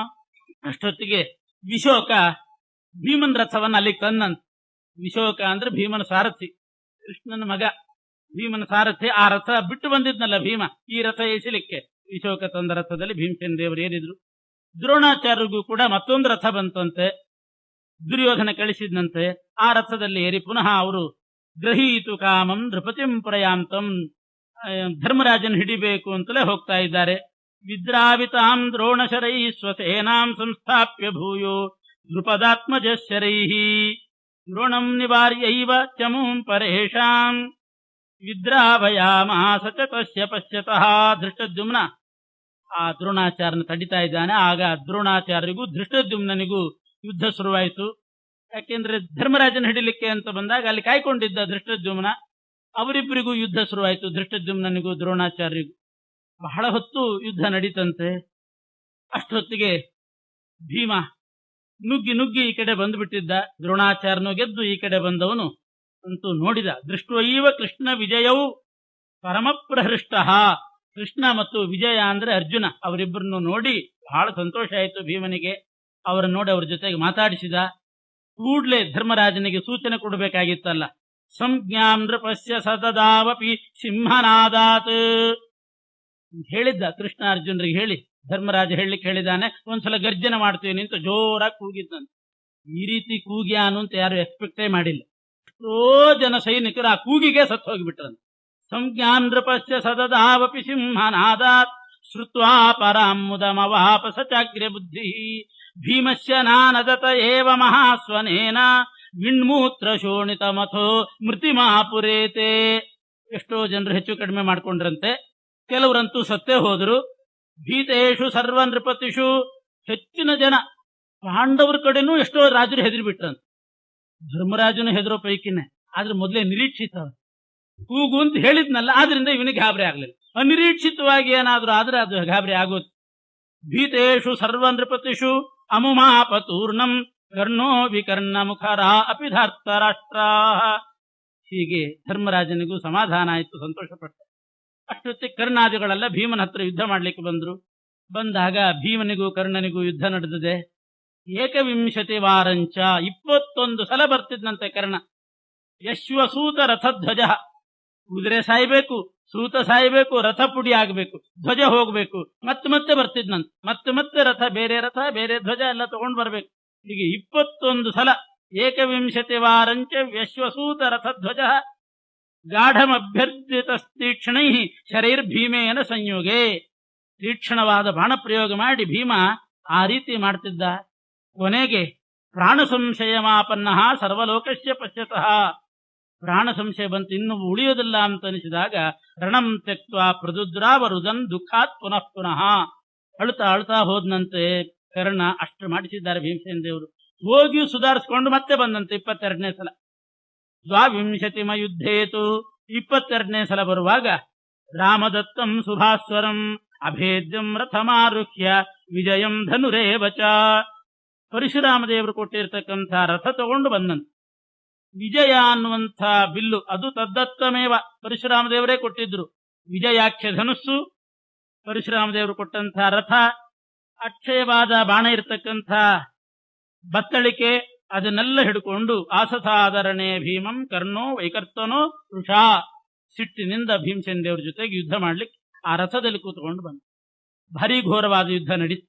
ಅಷ್ಟೊತ್ತಿಗೆ ವಿಶೋಕ ಭೀಮನ್ ರಥವನ್ನ ಅಲ್ಲಿಗೆ ತಂದಂತೆ. ವಿಶೋಕ ಅಂದ್ರೆ ಭೀಮನ ಸಾರಥಿ, ಕೃಷ್ಣನ ಮಗ ಭೀಮನ ಸಾರಥಿ. ಆ ರಥ ಬಿಟ್ಟು ಬಂದಿದ್ನಲ್ಲ ಭೀಮ, ಈ ರಥ ಏಸಲಿಕ್ಕೆ ವಿಶೋಕ ತಂದ ರಥದಲ್ಲಿ ಭೀಮಸೇನ ದೇವರು ಏರಿದ್ರು. ದ್ರೋಣಾಚಾರ್ಯರಿಗೂ ಕೂಡ ಮತ್ತೊಂದು ರಥ ಬಂತಂತೆ, ದುರ್ಯೋಧನ ಕಳಿಸಿದ್ನಂತೆ. ಆ ರಥದಲ್ಲಿ ಏರಿ ಪುನಃ ಅವರು ಗ್ರಹೀತು ಕಾಮಂ ನೃಪತಿಂ ಪ್ರಯಾಂತಂ, ಧರ್ಮರಾಜನ್ ಹಿಡಿಬೇಕು ಅಂತಲೇ ಹೋಗ್ತಾ ಇದ್ದಾರೆ. ವಿದ್ರಾವಿತಾಂ ದ್ರೋಣಶರೈ ಸ್ವಸೇನಾಂ ಸಂಸ್ಥಾಪ್ಯ ಭೂಯೋ ನೃಪದಾತ್ಮಜಶರೈ ದ್ರೋಣಂ ನಿವಾರ್ಯೈವ ಚಮೂಂ ಪರೇಷಾಂ ವಿದ್ರಾವಯಾಮಾಸ ಚ ತಸ್ಯ ಪಶ್ಯತಃ. ಧೃಷ್ಟದ್ಯುಮ್ನ ಆ ದ್ರೋಣಾಚಾರ್ಯನ ತಡಿತಾ ಇದ್ದಾನೆ. ಆಗ ದ್ರೋಣಾಚಾರ್ಯರಿಗೂ ಧೃಷ್ಟದ್ಯುಮ್ನಿಗೂ ಯುದ್ಧ ಶುರುವಾಯಿತು. ಯಾಕೆಂದ್ರೆ ಧರ್ಮರಾಜನ ಹಿಡಿಲಿಕ್ಕೆ ಅಂತ ಬಂದಾಗ ಅಲ್ಲಿ ಕಾಯ್ಕೊಂಡಿದ್ದ ಧೃಷ್ಟದ್ಯುಮ್ನ, ಅವರಿಬ್ಬರಿಗೂ ಯುದ್ಧ ಶುರುವಾಯಿತು. ಧೃಷ್ಟದ್ಯುಮ್ನಿಗೂ ದ್ರೋಣಾಚಾರ್ಯರಿಗೂ ಬಹಳ ಹೊತ್ತು ಯುದ್ಧ ನಡೀತಂತೆ. ಅಷ್ಟೊತ್ತಿಗೆ ಭೀಮ ನುಗ್ಗಿ ನುಗ್ಗಿ ಈ ಕಡೆ ಬಂದುಬಿಟ್ಟಿದ್ದ. ದ್ರೋಣಾಚಾರ್ಯನು ಗೆದ್ದು ಈ ಕಡೆ ಬಂದವನು ಅಂತೂ ನೋಡಿದ. ದೃಷ್ಟೈವ ಕೃಷ್ಣ ವಿಜಯವು ಪರಮಪ್ರಹೃಷ್ಟ. ಕೃಷ್ಣ ಮತ್ತು ವಿಜಯ ಅಂದ್ರೆ ಅರ್ಜುನ, ಅವರಿಬ್ಬರನ್ನು ನೋಡಿ ಬಹಳ ಸಂತೋಷ ಆಯಿತು ಭೀಮನಿಗೆ. ಅವರನ್ನು ನೋಡಿ ಅವ್ರ ಜೊತೆಗೆ ಮಾತಾಡಿಸಿದ. ಕೂಡ್ಲೆ ಧರ್ಮರಾಜನಿಗೆ ಸೂಚನೆ ಕೊಡಬೇಕಾಗಿತ್ತಲ್ಲ. ಸಂಜ್ಞಾಂ ನೃಪಸ್ಯ ಸತದಾವಪಿ ಸಿಂಹನಾದಾತ್ ಹೇಳಿದ್ದ. ಕೃಷ್ಣ ಅರ್ಜುನರಿಗೆ ಹೇಳಿ ಧರ್ಮರಾಜ ಹೇಳಲಿಕ್ಕೆ ಹೇಳಿದ್ದಾನೆ, ಒಂದ್ಸಲ ಗರ್ಜನೆ ಮಾಡ್ತೀವಿ ಅಂತ ಜೋರಾಗಿ ಕೂಗಿದ್ದಂತೆ. ಈ ರೀತಿ ಕೂಗ್ಯಾನು ಅಂತ ಯಾರು ಎಕ್ಸ್ಪೆಕ್ಟೇ ಮಾಡಿಲ್ಲ. ಎಷ್ಟೋ ಜನ ಸೈನಿಕರು ಆ ಕೂಗಿಗೆ ಸತ್ತು ಹೋಗಿಬಿಟ್ರಂತೆ. ಸಂಜ್ಞಾಂ ನೃಪಸ್ಯ ಸದದಾವಪಿ ಸಿಂಹನಾದಾತ್ ಶ್ರುತ್ವಾ ಪರಾಂ ಮುದಮವಾಪ ಸಚಾಗ್ರ್ಯ ಬುದ್ಧಿ ಭೀಮಸ್ಯ ನಾನದತ ಏವ ಮಹಾಸ್ವನೇನ ವಿಣ್ಮೂತ್ರ ಶೋಣಿತ ಮಥೋ ಮೃತಿಮಾಪುರೇತೆ. ಎಷ್ಟೋ ಜನರು ಹೆಚ್ಚು ಕಡಿಮೆ ಮಾಡ್ಕೊಂಡ್ರಂತೆ, ಕೆಲವರಂತೂ ಸತ್ತೇ ಹೋದ್ರು. ಭೀತೇಶು ಸರ್ವ ನೃಪತಿಷು, ಹೆಚ್ಚಿನ ಜನ ಪಾಂಡವರ ಕಡೆನೂ ಎಷ್ಟೋ ರಾಜರು ಹೆದರಿ ಬಿಟ್ರಂತೆ. ಧರ್ಮರಾಜನು ಹೆದರೋ ಪೈಕಿನೇ, ಆದ್ರೆ ಮೊದಲೇ ನಿರೀಕ್ಷಿತ ಕೂಗು ಅಂತ ಹೇಳಿದ್ನಲ್ಲ, ಆದ್ರಿಂದ ಇವನಿಗೆ ಗಾಬರಿ ಆಗ್ಲಿಲ್ಲ. ಅನಿರೀಕ್ಷಿತವಾಗಿ ಏನಾದ್ರೂ ಆದ್ರೆ ಅದು ಗಾಬರಿ ಆಗೋದು. ಭೀತೇಶು ಸರ್ವ ನೃಪತಿಷು ಅಮುಮಾಪತೂರ್ಣಂ ಕರ್ಣೋ ವಿಕರ್ಣ ಮುಖರಾ ಅಪಿಧಾರ್ಥ ರಾಷ್ಟ್ರ. ಹೀಗೆ ಧರ್ಮರಾಜನಿಗೂ ಸಮಾಧಾನ ಆಯಿತು, ಸಂತೋಷಪಟ್ಟ. ಅಷ್ಟೊತ್ತಿಗೆ ಕರ್ಣಾದಿಗಳೆಲ್ಲ ಭೀಮನ ಹತ್ರ ಯುದ್ಧ ಮಾಡ್ಲಿಕ್ಕೆ ಬಂದ್ರು. ಬಂದಾಗ ಭೀಮನಿಗೂ ಕರ್ಣನಿಗೂ ಯುದ್ಧ ನಡೆದಿದೆ. ಏಕವಿಂಶತಿ ವಾರಂಚ 21 ಸಲ ಬರ್ತಿದ್ನಂತೆ ಕರ್ಣ. ಯಶ್ವಸೂತ ರಥಧ್ವಜ, ಕುದುರೆ ಸಾಯ್ಬೇಕು, ಸೂತ ಸಾಯ್ಬೇಕು, ರಥ ಪುಡಿ ಆಗ್ಬೇಕು, ಧ್ವಜ ಹೋಗ್ಬೇಕು, ಮತ್ತೆ ಬರ್ತಿದ್ನಂತೆ. ಮತ್ತೆ ರಥ ಬೇರೆ ಧ್ವಜ ಎಲ್ಲ ತಗೊಂಡು ಬರ್ಬೇಕು. ಹೀಗೆ 21 ಸಲ ಏಕವಿಂಶತಿ ವಾರಂಚ ಯಶ್ವಸೂತ ರಥಧ್ವಜ ಗಾಢಮಭ್ಯರ್ಥಿತ ತೀಕ್ಷ್ಣೈ ಶರೈರ್ಭೀಮೇನ ಸಂಯೋಗೆ. ತೀಕ್ಷ್ಣವಾದ ಬಾಣ ಪ್ರಯೋಗ ಮಾಡಿ ಭೀಮ ಆ ರೀತಿ ಮಾಡ್ತಿದ್ದ. ಕೊನೆಗೆ ಪ್ರಾಣ ಸಂಶಯಮಾಪನ್ನ ಸರ್ವಲೋಕಸ್ಯ ಪಶ್ಯತಃ. ಪ್ರಾಣ ಸಂಶಯ ಬಂತು, ಇನ್ನು ಉಳಿಯೋದಿಲ್ಲ ಅಂತ ಅನಿಸಿದಾಗ ರಣಂ ತ್ಯಕ್ತ್ವಾ ಪ್ರದುದ್ರಾವರುದನ್ ದುಃಖಾತ್ ಪುನಃ ಅಳುತ್ತಾ ಹೋದ್ನಂತೆ ಕರ್ಣ. ಅಷ್ಟು ಮಾಡಿಸಿದ್ದಾರೆ ಭೀಮಸೇನ ದೇವರು. ಹೋಗಿಯೂ ಸುಧಾರಿಸಿಕೊಂಡು ಮತ್ತೆ ಬಂದಂತೆ 22ನೇ ಸಲ. ದ್ವಾವಿಂಶತಿಮ ಯುದ್ಧೇತು 22ನೇ ಸಲ ಬರುವಾಗ ರಾಮದತ್ತಂ ಸುಭಾಸ್ವರಂ ಅಭೇದ್ಯಂ ರಥಮಾರುಹ್ಯ ವಿಜಯಂ ಧನುರೇವಚ. ಪರಶುರಾಮ ದೇವರು ಕೊಟ್ಟಿರ್ತಕ್ಕಂಥ ರಥ ತಗೊಂಡು ಬಂದಂತೆ. ವಿಜಯ ಅನ್ನುವಂಥ ಬಿಲ್ಲು ಅದು ತದ್ದತ್ತಮೇವ ಪರಶುರಾಮ ದೇವರೇ ಕೊಟ್ಟಿದ್ರು. ವಿಜಯಾಖ್ಯ ಧನುಸ್ಸು ಪರಶುರಾಮ ದೇವರು ಕೊಟ್ಟಂಥ ರಥ, ಅಕ್ಷಯವಾದ ಬಾಣ ಇರತಕ್ಕಂಥ ಬತ್ತಳಿಕೆ, ಅದನ್ನೆಲ್ಲ ಹಿಡ್ಕೊಂಡು ಆಸಸಾದರಣೆ ಭೀಮಂ ಕರ್ಣೋ ವೈಕರ್ತನೋ ವೃಷಾ, ಸಿಟ್ಟಿನಿಂದ ಭೀಮಸೇನ ದೇವ್ರ ಜೊತೆಗೆ ಯುದ್ಧ ಮಾಡ್ಲಿಕ್ಕೆ ಆ ರಥದಲ್ಲಿ ಕೂತ್ಕೊಂಡು ಬಂದ. ಭಾರಿ ಘೋರವಾದ ಯುದ್ಧ ನಡೀತು.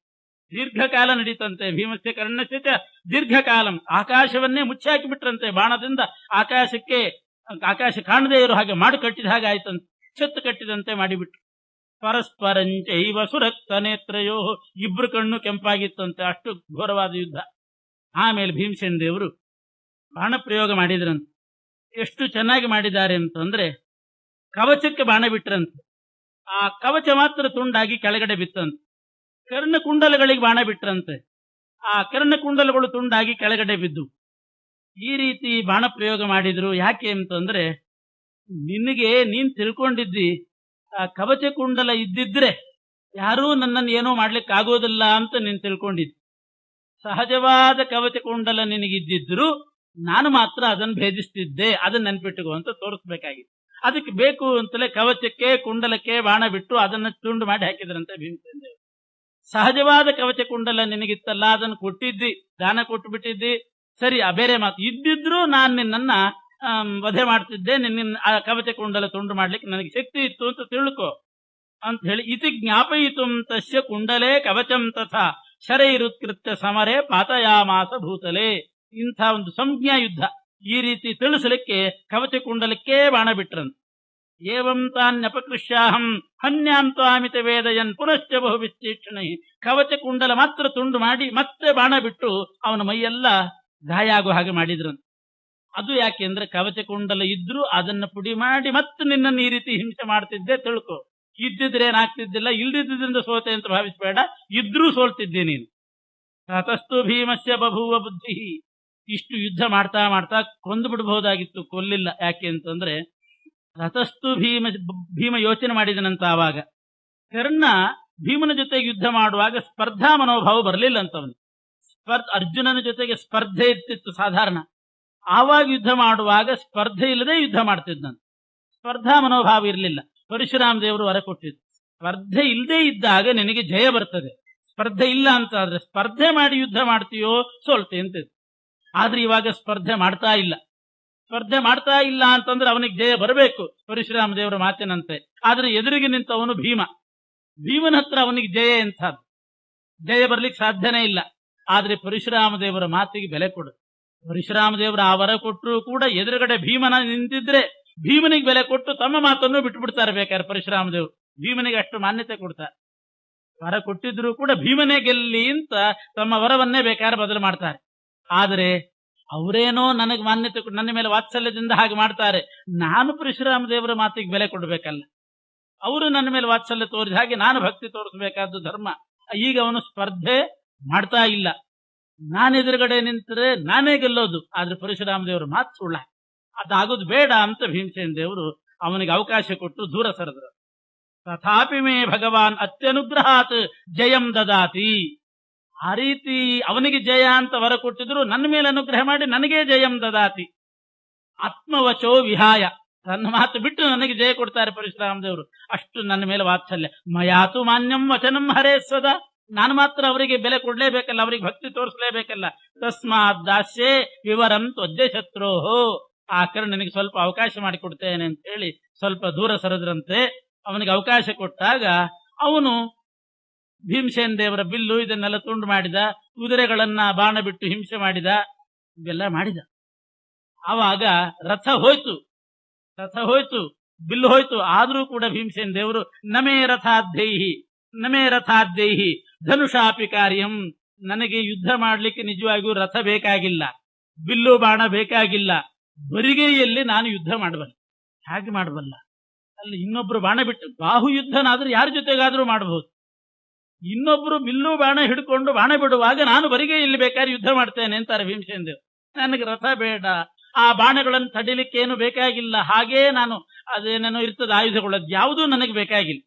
ದೀರ್ಘಕಾಲ ನಡೀತಂತೆ. ಭೀಮಸ್ಯ ಕರ್ಣಸ್ಯ ಚ ದೀರ್ಘಕಾಲಂ, ಆಕಾಶವನ್ನೇ ಮುಚ್ಚಾಕಿಬಿಟ್ರಂತೆ ಬಾಣದಿಂದ. ಆಕಾಶ ಕಾಣದೇ ಇರೋ ಹಾಗೆ ಮಾಡಿ ಕಟ್ಟಿದ ಹಾಗೆ ಆಯ್ತಂತೆ, ಛತ್ತು ಕಟ್ಟಿದಂತೆ ಮಾಡಿಬಿಟ್ರು. ಪರಸ್ಪರಂಚೈವ ಸುರಕ್ತ ನೇತ್ರಯೋ, ಇಬ್ರು ಕಣ್ಣು ಕೆಂಪಾಗಿತ್ತಂತೆ, ಅಷ್ಟು ಘೋರವಾದ ಯುದ್ಧ. ಆಮೇಲೆ ಭೀಮಸೇನ ದೇವರು ಬಾಣ ಪ್ರಯೋಗ ಮಾಡಿದ್ರಂತೆ. ಎಷ್ಟು ಚೆನ್ನಾಗಿ ಮಾಡಿದ್ದಾರೆ ಅಂತಂದ್ರೆ, ಕವಚಕ್ಕೆ ಬಾಣ ಬಿಟ್ರಂತೆ, ಆ ಕವಚ ಮಾತ್ರ ತುಂಡಾಗಿ ಕೆಳಗಡೆ ಬಿತ್ತಂತೆ. ಕರ್ಣಕುಂಡಲಗಳಿಗೆ ಬಾಣ ಬಿಟ್ರಂತೆ, ಆ ಕರ್ಣಕುಂಡಲಗಳು ತುಂಡಾಗಿ ಕೆಳಗಡೆ ಬಿದ್ದು. ಈ ರೀತಿ ಬಾಣ ಪ್ರಯೋಗ ಮಾಡಿದ್ರು. ಯಾಕೆ ಅಂತಂದ್ರೆ, ನೀನ್ ತಿಳ್ಕೊಂಡಿದ್ದಿ ಆ ಕವಚ ಕುಂಡಲ ಇದ್ದಿದ್ರೆ ಯಾರೂ ನನ್ನನ್ನು ಏನೋ ಮಾಡ್ಲಿಕ್ಕೆ ಆಗೋದಿಲ್ಲ ಅಂತ ನೀನ್ ತಿಳ್ಕೊಂಡಿದ್ದಿ. ಸಹಜವಾದ ಕವಚ ಕುಂಡಲ ನಿನಗಿದ್ದಿದ್ರು ನಾನು ಮಾತ್ರ ಅದನ್ನು ಭೇದಿಸ್ತಿದ್ದೆ, ಅದನ್ನ ನೆನ್ಪಿಟ್ಟುಕೋ ಅಂತ ತೋರಿಸ್ಬೇಕಾಗಿತ್ತು. ಅದಕ್ಕೆ ಬೇಕು ಅಂತಲೇ ಕವಚಕ್ಕೆ ಕುಂಡಲಕ್ಕೆ ಬಾಣ ಬಿಟ್ಟು ಅದನ್ನ ತುಂಡು ಮಾಡಿ ಹಾಕಿದ್ರಂತೆ ಭೀಮಸೇನ ದೇವರು. ಸಹಜವಾದ ಕವಚ ಕುಂಡಲ ನಿನಗಿತ್ತಲ್ಲ, ಅದನ್ನು ಕೊಟ್ಟಿದ್ದಿ, ದಾನ ಕೊಟ್ಟು ಬಿಟ್ಟಿದ್ದಿ, ಸರಿ, ಆ ಬೇರೆ ಮಾತು. ಇದ್ದಿದ್ರು ನಾನು ನಿನ್ನನ್ನ ವಧೆ ಮಾಡ್ತಿದ್ದೆ, ನಿನ್ನ ಆ ಕವಚ ಕುಂಡಲ ತುಂಡು ಮಾಡ್ಲಿಕ್ಕೆ ನನಗೆ ಶಕ್ತಿ ಇತ್ತು ಅಂತ ತಿಳ್ಕೊ ಅಂತ ಹೇಳಿ, ಇತಿ ಜ್ಞಾಪಯಿತು ತಸ್ಯ ಕುಂಡಲೇ ಕವಚಂ ತಥಾ ಶರೈರುತ್ಕೃತ್ಯ ಸಮರೇ ಪಾತಯಾಮಾಸ ಭೂತಲೆ. ಇಂಥ ಒಂದು ಸಂಜ್ಞಾ ಯುದ್ಧ ಈ ರೀತಿ ತಿಳಿಸಲಿಕ್ಕೆ ಕವಚ ಕುಂಡಲಕ್ಕೆ ಬಾಣ ಬಿಟ್ರಂತ. ಏವಂ ತಾನ್ಯಪಕೃಷ್ಯಾಹಂ ಹನ್ಯಾಂತ್ವಾಮಿತ ವೇದಯನ್ ಪುನಶ್ಚ ಬಹು ವಿಶ್ಲೇಷಣೆ. ಕವಚ ಕುಂಡಲ ಮಾತ್ರ ತುಂಡು ಮಾಡಿ ಮತ್ತೆ ಬಾಣ ಬಿಟ್ಟು ಅವನ ಮೈಯೆಲ್ಲ ಗಾಯ ಆಗೋ ಹಾಗೆ ಮಾಡಿದ್ರಂತ. ಅದು ಯಾಕೆ ಅಂದ್ರೆ, ಕವಚ ಕುಂಡಲ ಇದ್ರು ಅದನ್ನ ಪುಡಿ ಮಾಡಿ ಮತ್ತೆ ನಿನ್ನನ್ನು ಈ ರೀತಿ ಹಿಂಸೆ ಮಾಡ್ತಿದ್ದೆ ತಿಳ್ಕೊ. ಇದ್ದಿದ್ರೆ ಏನಾಗ್ತಿದ್ದಿಲ್ಲ, ಇಲ್ದಿದ್ದರಿಂದ ಸೋತೆ ಅಂತ ಭಾವಿಸಬೇಡ, ಇದ್ರೂ ಸೋಲ್ತಿದ್ದೆ ನೀನು. ತತಸ್ತು ಭೀಮಸ್ಯ ಬಭೂವ ಬುದ್ಧಿ. ಇಷ್ಟು ಯುದ್ಧ ಮಾಡ್ತಾ ಮಾಡ್ತಾ ಕೊಂದು ಬಿಡಬಹುದಾಗಿತ್ತು, ಕೊಲ್ಲಿಲ್ಲ. ಯಾಕೆ ಅಂತಂದ್ರೆ, ರತಸ್ತು ಭೀಮ ಯೋಚನೆ ಮಾಡಿದನಂತ. ಆವಾಗ ಕರ್ಣ ಭೀಮನ ಜೊತೆಗೆ ಯುದ್ಧ ಮಾಡುವಾಗ ಸ್ಪರ್ಧಾ ಮನೋಭಾವ ಬರಲಿಲ್ಲ ಅಂತವನು. ಅರ್ಜುನನ ಜೊತೆಗೆ ಸ್ಪರ್ಧೆ ಇರ್ತಿತ್ತು ಸಾಧಾರಣ. ಆವಾಗ ಯುದ್ಧ ಮಾಡುವಾಗ ಸ್ಪರ್ಧೆ ಇಲ್ಲದೆ ಯುದ್ಧ ಮಾಡ್ತಿದ್ದಂತ, ಸ್ಪರ್ಧಾ ಮನೋಭಾವ ಇರಲಿಲ್ಲ. ಪರಶುರಾಮ ದೇವರು ವರ ಕೊಟ್ಟಿದ್ದು, ಸ್ಪರ್ಧೆ ಇಲ್ಲದೆ ಇದ್ದಾಗ ನಿನಗೆ ಜಯ ಬರ್ತದೆ. ಸ್ಪರ್ಧೆ ಇಲ್ಲ ಅಂತ ಆದ್ರೆ, ಸ್ಪರ್ಧೆ ಮಾಡಿ ಯುದ್ಧ ಮಾಡ್ತೀಯೋ ಸೋಲ್ತೆ ಅಂತಿದ್ದು. ಆದ್ರೆ ಇವಾಗ ಸ್ಪರ್ಧೆ ಮಾಡ್ತಾ ಇಲ್ಲ. ಸ್ಪರ್ಧೆ ಮಾಡ್ತಾ ಇಲ್ಲ ಅಂತಂದ್ರೆ ಅವನಿಗೆ ಜಯ ಬರಬೇಕು ಪರಶುರಾಮ ದೇವರ ಮಾತಿನಂತೆ. ಆದ್ರೆ ಎದುರಿಗೆ ನಿಂತವನು ಭೀಮ. ಭೀಮನ ಹತ್ರ ಅವನಿಗೆ ಜಯ ಎಂಥದ್ದು, ಜಯ ಬರ್ಲಿಕ್ಕೆ ಸಾಧ್ಯನೇ ಇಲ್ಲ. ಆದ್ರೆ ಪರಶುರಾಮ ದೇವರ ಮಾತಿಗೆ ಬೆಲೆ ಕೊಡು. ಪರಶುರಾಮ ದೇವರ ಆ ವರ ಕೊಟ್ಟರು ಕೂಡ ಎದುರುಗಡೆ ಭೀಮನ ನಿಂತಿದ್ರೆ ಭೀಮನಿಗೆ ಬೆಲೆ ಕೊಟ್ಟು ತಮ್ಮ ಮಾತನ್ನು ಬಿಟ್ಟು ಬಿಡ್ತಾರೆ ಬೇಕಾದ್ರೆ ಪರಶುರಾಮ ದೇವರು. ಭೀಮನಿಗೆ ಅಷ್ಟು ಮಾನ್ಯತೆ ಕೊಡ್ತಾರೆ. ವರ ಕೊಟ್ಟಿದ್ರು ಕೂಡ ಭೀಮನೇ ಗೆಲ್ಲಿ ಅಂತ ತಮ್ಮ ವರವನ್ನೇ ಬೇಕಾದ್ರೆ ಬದಲು ಮಾಡ್ತಾರೆ. ಆದರೆ ಅವರೇನೋ ನನಗೆ ಮಾನ್ಯತೆ ಕೊಟ್ಟು ನನ್ನ ಮೇಲೆ ವಾತ್ಸಲ್ಯದಿಂದ ಹಾಗೆ ಮಾಡ್ತಾರೆ. ನಾನು ಪರಶುರಾಮ ದೇವರ ಮಾತಿಗೆ ಬೆಲೆ ಕೊಡಬೇಕಲ್ಲ. ಅವರು ನನ್ನ ಮೇಲೆ ವಾತ್ಸಲ್ಯ ತೋರಿದ ಹಾಗೆ ನಾನು ಭಕ್ತಿ ತೋರಿಸಬೇಕಾದ್ದು ಧರ್ಮ. ಈಗ ಅವನು ಸ್ಪರ್ಧೆ ಮಾಡ್ತಾ ಇಲ್ಲ. ನಾನೆದುರುಗಡೆ ನಿಂತರೆ ನಾನೇ ಗೆಲ್ಲೋದು. ಆದ್ರೆ ಪರಶುರಾಮ ದೇವರ ಮಾತು ಸುಳ್ಳ, ಅದಾಗೋದು ಬೇಡ ಅಂತ ಭೀಮಸೇನ ದೇವರು ಅವನಿಗೆ ಅವಕಾಶ ಕೊಟ್ಟು ದೂರ ಸರಿದ್ರು. ತಥಾಪಿ ಮೇ ಭಗವಾನ್ ಅತ್ಯನುಗ್ರಹಾತ್ ಜಯಂ ದದಾತಿ. ಆ ರೀತಿ ಅವನಿಗೆ ಜಯ ಅಂತ ವರ ಕೊಟ್ಟಿದ್ರು, ನನ್ನ ಮೇಲೆ ಅನುಗ್ರಹ ಮಾಡಿ ನನಗೇ ಜಯಂ ದದಾತಿ. ಆತ್ಮವಚೋ ವಿಹಾಯ, ತನ್ನ ಮಾತು ಬಿಟ್ಟು ನನಗೆ ಜಯ ಕೊಡ್ತಾರೆ ಪರಶುರಾಮ ದೇವರು. ಅಷ್ಟು ನನ್ನ ಮೇಲೆ ವಾತ್ಸಲ್ಯ. ಮಯಾತು ಮಾನ್ಯಂ ವಚನಂ ಹರೇ ಸ್ವದ. ನಾನು ಮಾತ್ರ ಅವರಿಗೆ ಬೆಲೆ ಕೊಡ್ಲೇಬೇಕಲ್ಲ, ಅವರಿಗೆ ಭಕ್ತಿ ತೋರಿಸಲೇಬೇಕಲ್ಲ. ತಸ್ಮಾತ್ ದಾಸ್ಯೇ ವಿವರಂ ತ್ವದ್ಯ ಶತ್ರೋಹೋ. ಆ ಕರ್ಣನಿಗೆ ಸ್ವಲ್ಪ ಅವಕಾಶ ಮಾಡಿಕೊಡ್ತೇನೆ ಅಂತ ಹೇಳಿ ಸ್ವಲ್ಪ ದೂರ ಸರಿದ್ರಂತೆ. ಅವನಿಗೆ ಅವಕಾಶ ಕೊಟ್ಟಾಗ ಅವನು ಭೀಮಸೇನ ದೇವರ ಬಿಲ್ಲು ಇದನ್ನೆಲ್ಲ ತುಂಡು ಮಾಡಿದ, ಕುದುರೆಗಳನ್ನ ಬಾಣ ಬಿಟ್ಟು ಹಿಂಸೆ ಮಾಡಿದ, ಇವೆಲ್ಲ ಮಾಡಿದ. ಆವಾಗ ರಥ ಹೋಯ್ತು, ಬಿಲ್ಲು ಹೋಯ್ತು. ಆದ್ರೂ ಕೂಡ ಭೀಮಸೇನ ದೇವರು ನಮೇ ರಥಾದ್ಯೈಹಿ ಧನುಷಾಪಿ ಕಾರ್ಯಂ. ನನಗೆ ಯುದ್ಧ ಮಾಡ್ಲಿಕ್ಕೆ ನಿಜವಾಗಿಯೂ ರಥ ಬೇಕಾಗಿಲ್ಲ, ಬಿಲ್ಲು ಬಾಣ ಬೇಕಾಗಿಲ್ಲ, ಬರಿಗೆಯಲ್ಲಿ ನಾನು ಯುದ್ಧ ಮಾಡಬಲ್ಲ. ಹಾಗೆ ಮಾಡಬಲ್ಲ. ಅಲ್ಲಿ ಇನ್ನೊಬ್ರು ಬಾಣ ಬಿಟ್ಟು ಬಾಹು ಯುದ್ಧನಾದ್ರೂ ಯಾರ ಜೊತೆಗಾದ್ರೂ ಮಾಡಬಹುದು. ಇನ್ನೊಬ್ರು ಬಿಲ್ಲು ಬಾಣ ಹಿಡ್ಕೊಂಡು ಬಾಣ ಬಿಡುವಾಗ ನಾನು ಬರಿಗೆಯಲ್ಲಿ ಬೇಕಾದ್ರೆ ಯುದ್ಧ ಮಾಡ್ತೇನೆ ಅಂತಾರೆ ಭೀಮಸೇನ ದೇವರು. ನನಗೆ ರಥ ಬೇಡ, ಆ ಬಾಣಗಳನ್ನು ತಡಿಲಿಕ್ಕೇನು ಬೇಕಾಗಿಲ್ಲ, ಹಾಗೇ ನಾನು ಅದೇನೇನೋ ಇರ್ತದೆ ಆಯುಧಗಳದ್ದು ಯಾವುದೂ ನನಗೆ ಬೇಕಾಗಿಲ್ಲ.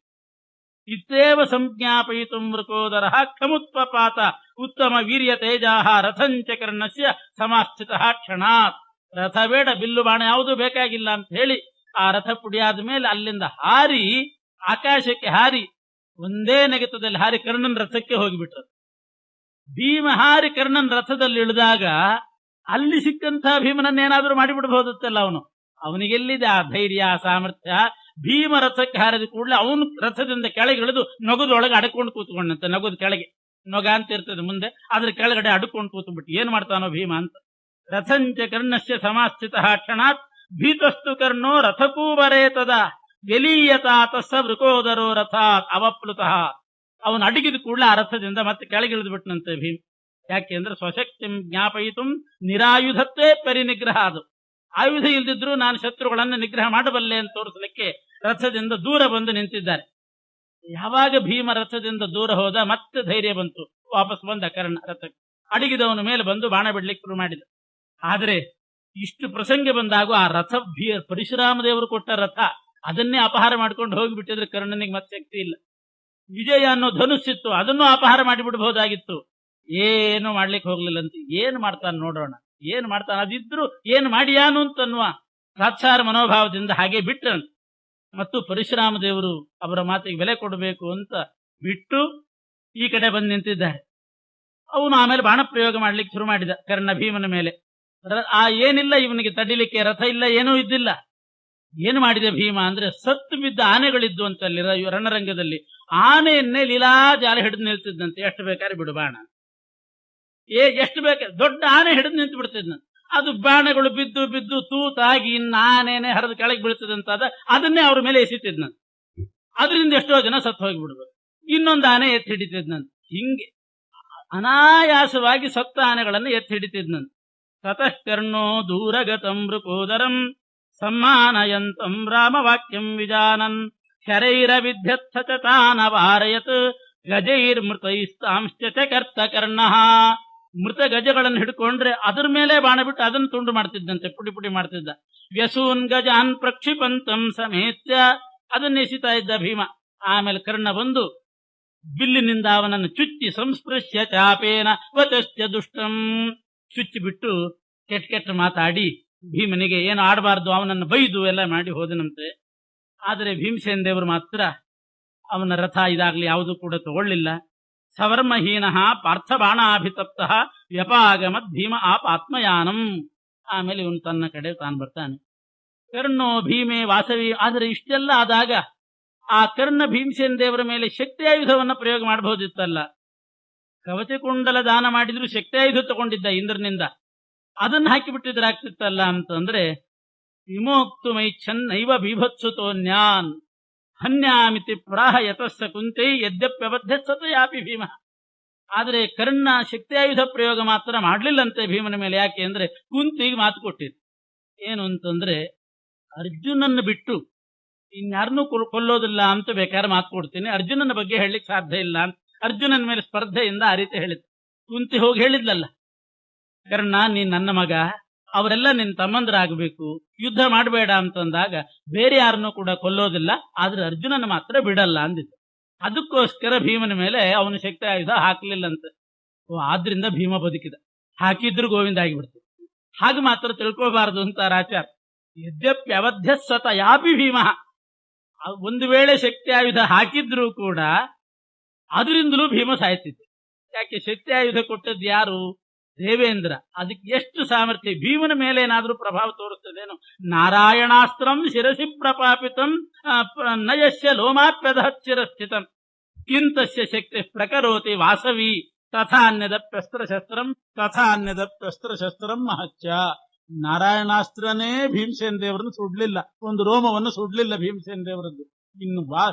ಇತ್ತೇವ ಸಂಜ್ಞಾಪಯಿತು ಮೃಕೋದರ ಕ್ಷಮುತ್ಪಾತ ಉತ್ತಮ ವೀರ್ಯ ತೇಜಾಹ ರಥಂಚ ಕರ್ಣಸ್ಯ ಸಮಾಸ್ಥಿತ ಕ್ಷಣಾತ್. ರಥ ಬೇಡ, ಬಿಲ್ಲು ಬಾಣ ಯಾವುದೂ ಬೇಕಾಗಿಲ್ಲ ಅಂತ ಹೇಳಿ ಆ ರಥ ಪುಡಿಯಾದ ಮೇಲೆ ಅಲ್ಲಿಂದ ಹಾರಿ ಆಕಾಶಕ್ಕೆ ಹಾರಿ ಒಂದೇ ನೆಗೆತದಲ್ಲಿ ಹಾರಿ ಕರ್ಣನ್ ರಥಕ್ಕೆ ಹೋಗಿಬಿಟ್ರು. ಭೀಮ ಹಾರಿ ಕರ್ಣನ್ ರಥದಲ್ಲಿ ಇಳಿದಾಗ ಅಲ್ಲಿ ಸಿಕ್ಕಂತ ಭೀಮನನ್ನೇನಾದ್ರೂ ಮಾಡಿಬಿಡ್ಬಹುದತ್ತಲ್ಲ. ಅವನಿಗೆಲ್ಲಿದೆ ಆ ಧೈರ್ಯ, ಆ ಸಾಮರ್ಥ್ಯ? ಭೀಮ ರಥಕ್ಕೆ ಹಾರಿದ ಕೂಡಲೇ ಅವನು ರಥದಿಂದ ಕೆಳಗಿಳಿದು ನೊಗದೊಳಗೆ ಅಡ್ಕೊಂಡು ಕೂತ್ಕೊಂಡಂತೆ. ನೊಗದ ಕೆಳಗೆ ನೊಗ ಅಂತ ಇರ್ತದೆ ಮುಂದೆ, ಅದ್ರ ಕೆಳಗಡೆ ಅಡ್ಕೊಂಡು ಕೂತ್ಬಿಟ್ಟು ಏನ್ ಮಾಡ್ತಾನೋ ಭೀಮ ಅಂತ. ರಥಂಚ ಕರ್ಣಸ್ಯ ಸಮಾಸ್ಥಿತ ಕ್ಷಣಾತ್ ಭೀತಸ್ತು ಕರ್ಣೋ ರಥಕೂವರೇ ತದ ವ್ಯಲೀಯತಾ ತಸ್ಸ ವೃಕೋದರೋ ರಥಾತ್ ಅವಪ್ಲುತಃ. ಅವನು ಅಡಗಿದ ಕೂಡಲೇ ಆ ರಥದಿಂದ ಮತ್ತೆ ಕೆಳಗಿಳಿದು ಬಿಟ್ಟನಂತೆ ಭೀಮ್. ಯಾಕೆ ಅಂದ್ರೆ ಸ್ವಶಕ್ತಿಂ ಜ್ಞಾಪಯಿತು ನಿರಾಯುಧತ್ವೇ ಪರಿನಿಗ್ರಹ. ಅದು ಆಯುಧ ಇಲ್ದಿದ್ರು ನಾನು ಶತ್ರುಗಳನ್ನು ನಿಗ್ರಹ ಮಾಡಬಲ್ಲೆ ಅಂತ ತೋರಿಸಲಿಕ್ಕೆ ರಥದಿಂದ ದೂರ ಬಂದು ನಿಂತಿದ್ದಾರೆ. ಯಾವಾಗ ಭೀಮ ರಥದಿಂದ ದೂರ ಹೋದ ಮತ್ತೆ ಧೈರ್ಯ ಬಂತು, ವಾಪಸ್ ಬಂದ ಕರ್ಣ ರಥಕ್ಕೆ. ಅಡಗಿದವನ ಮೇಲೆ ಬಂದು ಬಾಣ ಬಿಡ್ಲಿಕ್ಕೆ ಶುರು ಮಾಡಿದ. ಆದ್ರೆ ಇಷ್ಟು ಪ್ರಸಂಗ ಬಂದಾಗ ಆ ರಥ ಪರಶುರಾಮ ದೇವರು ಕೊಟ್ಟ ರಥ ಅದನ್ನೇ ಅಪಹಾರ ಮಾಡ್ಕೊಂಡು ಹೋಗಿಬಿಟ್ಟಿದ್ರೆ ಕರ್ಣನಿಗೆ ಮತ್ತೆ ಶಕ್ತಿ ಇಲ್ಲ. ವಿಜಯ ಅನ್ನೋ ಧನುಸ್ಸಿತ್ತು, ಅದನ್ನು ಅಪಹಾರ ಮಾಡಿಬಿಡಬಹುದಾಗಿತ್ತು. ಏನು ಮಾಡ್ಲಿಕ್ಕೆ ಹೋಗ್ಲಿಲ್ಲಂತೆ. ಏನ್ ಮಾಡ್ತಾನೆ ನೋಡೋಣ, ಏನ್ ಮಾಡ್ತಾನೆ, ಅದಿದ್ರು ಏನ್ ಮಾಡಿಯಾನು ಅಂತನ್ನುವ ತಾತ್ಸಾರ ಮನೋಭಾವದಿಂದ ಹಾಗೆ ಬಿಟ್ಟಂತೆ. ಮತ್ತು ಪರಶುರಾಮ ದೇವರು ಅವರ ಮಾತಿಗೆ ಬೆಲೆ ಕೊಡಬೇಕು ಅಂತ ಬಿಟ್ಟು ಈ ಕಡೆ ಬಂದು ನಿಂತಿದ್ದಾರೆ. ಅವನು ಆಮೇಲೆ ಬಾಣ ಪ್ರಯೋಗ ಮಾಡ್ಲಿಕ್ಕೆ ಶುರು ಮಾಡಿದ ಕರ್ಣ ಭೀಮನ ಮೇಲೆ. ಏನಿಲ್ಲ ಇವನಿಗೆ ತಡಿಲಿಕ್ಕೆ, ರಥ ಇಲ್ಲ, ಏನೂ ಇದ್ದಿಲ್ಲ. ಏನು ಮಾಡಿದೆ ಭೀಮ ಅಂದ್ರೆ, ಸತ್ತು ಬಿದ್ದ ಆನೆಗಳಿದ್ದು ಅಂತ ಅಲ್ಲಿ ರಣರಂಗದಲ್ಲಿ ಆನೆಯನ್ನೇ ಲೀಲಾಜಾಲ ಹಿಡಿದು ನಿಲ್ತಿದ್ದಂತೆ. ಎಷ್ಟು ಬೇಕಾದ್ರೆ ಬಿಡು ಬಾಣ, ಎಷ್ಟು ಬೇಕಾದ್ರೆ ದೊಡ್ಡ ಆನೆ ಹಿಡಿದು ನಿಂತು ಬಿಡ್ತಿದ್ನಂತೆ. ಅದು ಬಾಣಗಳು ಬಿದ್ದು ಬಿದ್ದು ತೂತಾಗಿ ಇನ್ನು ಆನೆನೆ ಹರಿದು ಕೆಳಗೆ ಬೀಳ್ತದಂತಾದ ಅದನ್ನೇ ಅವ್ರ ಮೇಲೆ ಎಸಿತಿದ್ನಂತೆ. ಅದರಿಂದ ಎಷ್ಟೋ ಜನ ಸತ್ತು ಹೋಗಿಬಿಡ್ಬೇಕು. ಇನ್ನೊಂದು ಆನೆ ಎತ್ತಿ ಹಿಡಿತಿದ್ನಂತೆ. ಹಿಂಗೆ ಅನಾಯಾಸವಾಗಿ ಸತ್ತ ಆನೆಗಳನ್ನು ಎತ್ತಿ ಹಿಡಿತಿದ್ನಂತೆ. ತತಃ ಕರ್ಣೋ ದೂರಗತಂ ಮೃಕೋದರಂ ಸಮ್ಮಾನಯಂತಂ ರಾಮವಾಕ್ಯಂ ವಿಜಾನನ್ ಶರೈರವಿಧ್ಯತ್ಥತಾನವಾರಯತ್ ಗಜೈರ್ಮೃತೈಸ್ತಾಂಶ್ಚ ಕರ್ತ ಕರ್ಣಃ. ಮೃತ ಗಜಗಳನ್ನು ಹಿಡ್ಕೊಂಡ್ರೆ ಅದ್ರ ಮೇಲೆ ಬಾಣ ಬಿಟ್ಟು ಅದನ್ನು ತುಂಡು ಮಾಡ್ತಿದ್ದಂತೆ, ಪುಡಿ ಪುಡಿ ಮಾಡ್ತಿದ್ದ. ವ್ಯಸೂನ್ ಗಜಾನ್ ಪ್ರಕ್ಷಿಪಂತಂ ಸಮೇತ್ಯ, ಅದನ್ನ ಎಸಿತಾ ಇದ್ದ ಭೀಮ. ಆಮೇಲೆ ಕರ್ಣ ಬಂದು ಬಿಲ್ಲಿನಿಂದ ಅವನನ್ನು ಚುಚ್ಚಿ ಸಂಸ್ಪೃಶ್ಯ ಚಾಪೇನ ವಚಶ್ಚ ದುಷ್ಟಂ, ಚುಚ್ಚಿ ಬಿಟ್ಟು ಕೆಟ್ಟ ಕೆಟ್ಟ ಮಾತಾಡಿ ಭೀಮನಿಗೆ ಏನು ಆಡಬಾರ್ದು ಅವನನ್ನು ಬೈದು ಎಲ್ಲ ಮಾಡಿ ಹೋದನಂತೆ. ಆದರೆ ಭೀಮಸೇನ ದೇವರು ಮಾತ್ರ ಅವನ ರಥ ಇದಾಗ್ಲಿ ಯಾವುದೂ ಕೂಡ ತಗೊಳ್ಳಿಲ್ಲ. ಸವರ್ಮಹೀನ ಪಾರ್ಥಬಾಣಾಭಿತಪ್ತ ವ್ಯಪಾಗಮದ್ ಭೀಮ ಆತ್ಮಯಾನಂ. ಆಮೇಲೆ ಇವನು ತನ್ನ ಕಡೆ ತಾನು ಬರ್ತಾನೆ. ಕರ್ಣೋ ಭೀಮೆ ವಾಸವಿ. ಆದರೆ ಇಷ್ಟೆಲ್ಲ ಆದಾಗ ಆ ಕರ್ಣ ಭೀಮಸೇನ ದೇವರ ಮೇಲೆ ಶಕ್ತಿಯಾಯುಧವನ್ನ ಪ್ರಯೋಗ ಮಾಡಬಹುದಿತ್ತಲ್ಲ. ಕವಚಕುಂಡಲ ದಾನ ಮಾಡಿದ್ರು ಶಕ್ತಿಯಾಯುಧ ತಗೊಂಡಿದ್ದ ಇಂದ್ರನಿಂದ, ಅದನ್ನು ಹಾಕಿಬಿಟ್ಟಿದ್ರೆ ಆಗ್ತಿತ್ತಲ್ಲ ಅಂತಂದ್ರೆ, ವಿಮೋಕ್ತು ಮೈಚ್ಛನ್ನೈವ ಬೀಭತ್ಸುತೋನ್ಯಾನ್ ಹನ್ಯಾಮಿತಿ ಪ್ರಾಹ ಯತಸ್ಸ ಕುಂತೈ ಯದ್ಯಪ್ಯವಧ್ಯ ಸತಯಾಪಿ ಭೀಮ. ಆದರೆ ಕರ್ಣ ಶಕ್ತಿಯಾಯುಧ ಪ್ರಯೋಗ ಮಾತ್ರ ಮಾಡ್ಲಿಲ್ಲಂತೆ ಭೀಮನ ಮೇಲೆ. ಯಾಕೆ ಅಂದ್ರೆ ಕುಂತಿಗೆ ಮಾತು ಕೊಟ್ಟಿದ್ದು ಏನು ಅಂತಂದ್ರೆ, ಅರ್ಜುನನ್ನು ಬಿಟ್ಟು ಇನ್ಯಾರನ್ನೂ ಕೊಲ್ಲೋದಿಲ್ಲ ಅಂತ ಬೇಕಾದ್ರೆ ಮಾತು ಕೊಡ್ತೀನಿ, ಅರ್ಜುನನ ಬಗ್ಗೆ ಹೇಳಲಿಕ್ಕೆ ಸಾಧ್ಯ ಇಲ್ಲ ಅಂತ ಅರ್ಜುನನ ಮೇಲೆ ಸ್ಪರ್ಧೆಯಿಂದ ಆ ರೀತಿ ಹೇಳಿದ್. ಕುಂತಿ ಹೋಗಿ ಹೇಳಿದ್ಲಲ್ಲ, ಕರ್ಣ ನೀನ್ ನನ್ನ ಮಗ, ಅವರೆಲ್ಲ ನಿನ್ನ ತಮ್ಮಂದ್ರಾಗಬೇಕು, ಯುದ್ಧ ಮಾಡಬೇಡ ಅಂತಂದಾಗ ಬೇರೆ ಯಾರನ್ನೂ ಕೂಡ ಕೊಲ್ಲೋದಿಲ್ಲ, ಆದ್ರೆ ಅರ್ಜುನನ ಮಾತ್ರ ಬಿಡಲ್ಲ ಅಂದಿದ್ದು. ಅದಕ್ಕೋಸ್ಕರ ಭೀಮನ ಮೇಲೆ ಅವನು ಶಕ್ತಿ ಆಯುಧ ಹಾಕ್ಲಿಲ್ಲಂತೆ. ಆದ್ರಿಂದ ಭೀಮ ಬದುಕಿದ. ಹಾಕಿದ್ರು ಗೋವಿಂದ ಆಗಿಬಿಡ್ತು. ಹಾಗೆ ಮಾತ್ರ ತಿಳ್ಕೋಬಾರದು ಅಂತ ಆಚಾರ. ಯದ್ಯಪ್ಯವಧ್ಯ ಸತ ಯಾಪಿ ಭೀಮ. ಒಂದು ವೇಳೆ ಶಕ್ತಿ ಆಯುಧ ಹಾಕಿದ್ರೂ ಕೂಡ ಅದರಿಂದಲೂ ಭೀಮ ಸಾಯ್ತಿದ್ದೆ. ಯಾಕೆ ಶಕ್ತಿ ಆಯುಧ ಕೊಟ್ಟದ್ದು ಯಾರು? ದೇವೇಂದ್ರ. ಅದಕ್ಕೆ ಎಷ್ಟು ಸಾಮರ್ಥ್ಯ! ಭೀಮನ ಮೇಲೆ ಏನಾದ್ರೂ ಪ್ರಭಾವ ತೋರಿಸ್ತದೇನು? ನಾರಾಯಣಾಸ್ತ್ರಂ ಶಿರಸಿ ಪ್ರಪಾಪಿತಂ ನಯಸ್ಯ ಲೋಮಾಪ್ಯದಶ್ಚಿರಸ್ಥಿತಂ ಕಿಂತಸ್ಯ ಶಕ್ತಿ ಪ್ರಕರೋತಿ ವಾಸವಿ ತಥಾನ್ಯದಪ್ಯಸ್ತ್ರಶಸ್ತ್ರಂ ಮಹಚ್ಚ. ನಾರಾಯಣಾಸ್ತ್ರನೇ ಭೀಮಸೇನ ದೇವರನ್ನು ಸುಡ್ಲಿಲ್ಲ, ಒಂದು ರೋಮವನ್ನು ಸುಡ್ಲಿಲ್ಲ ಭೀಮಸೇನ ದೇವರದ್ದು. ಇನ್ನು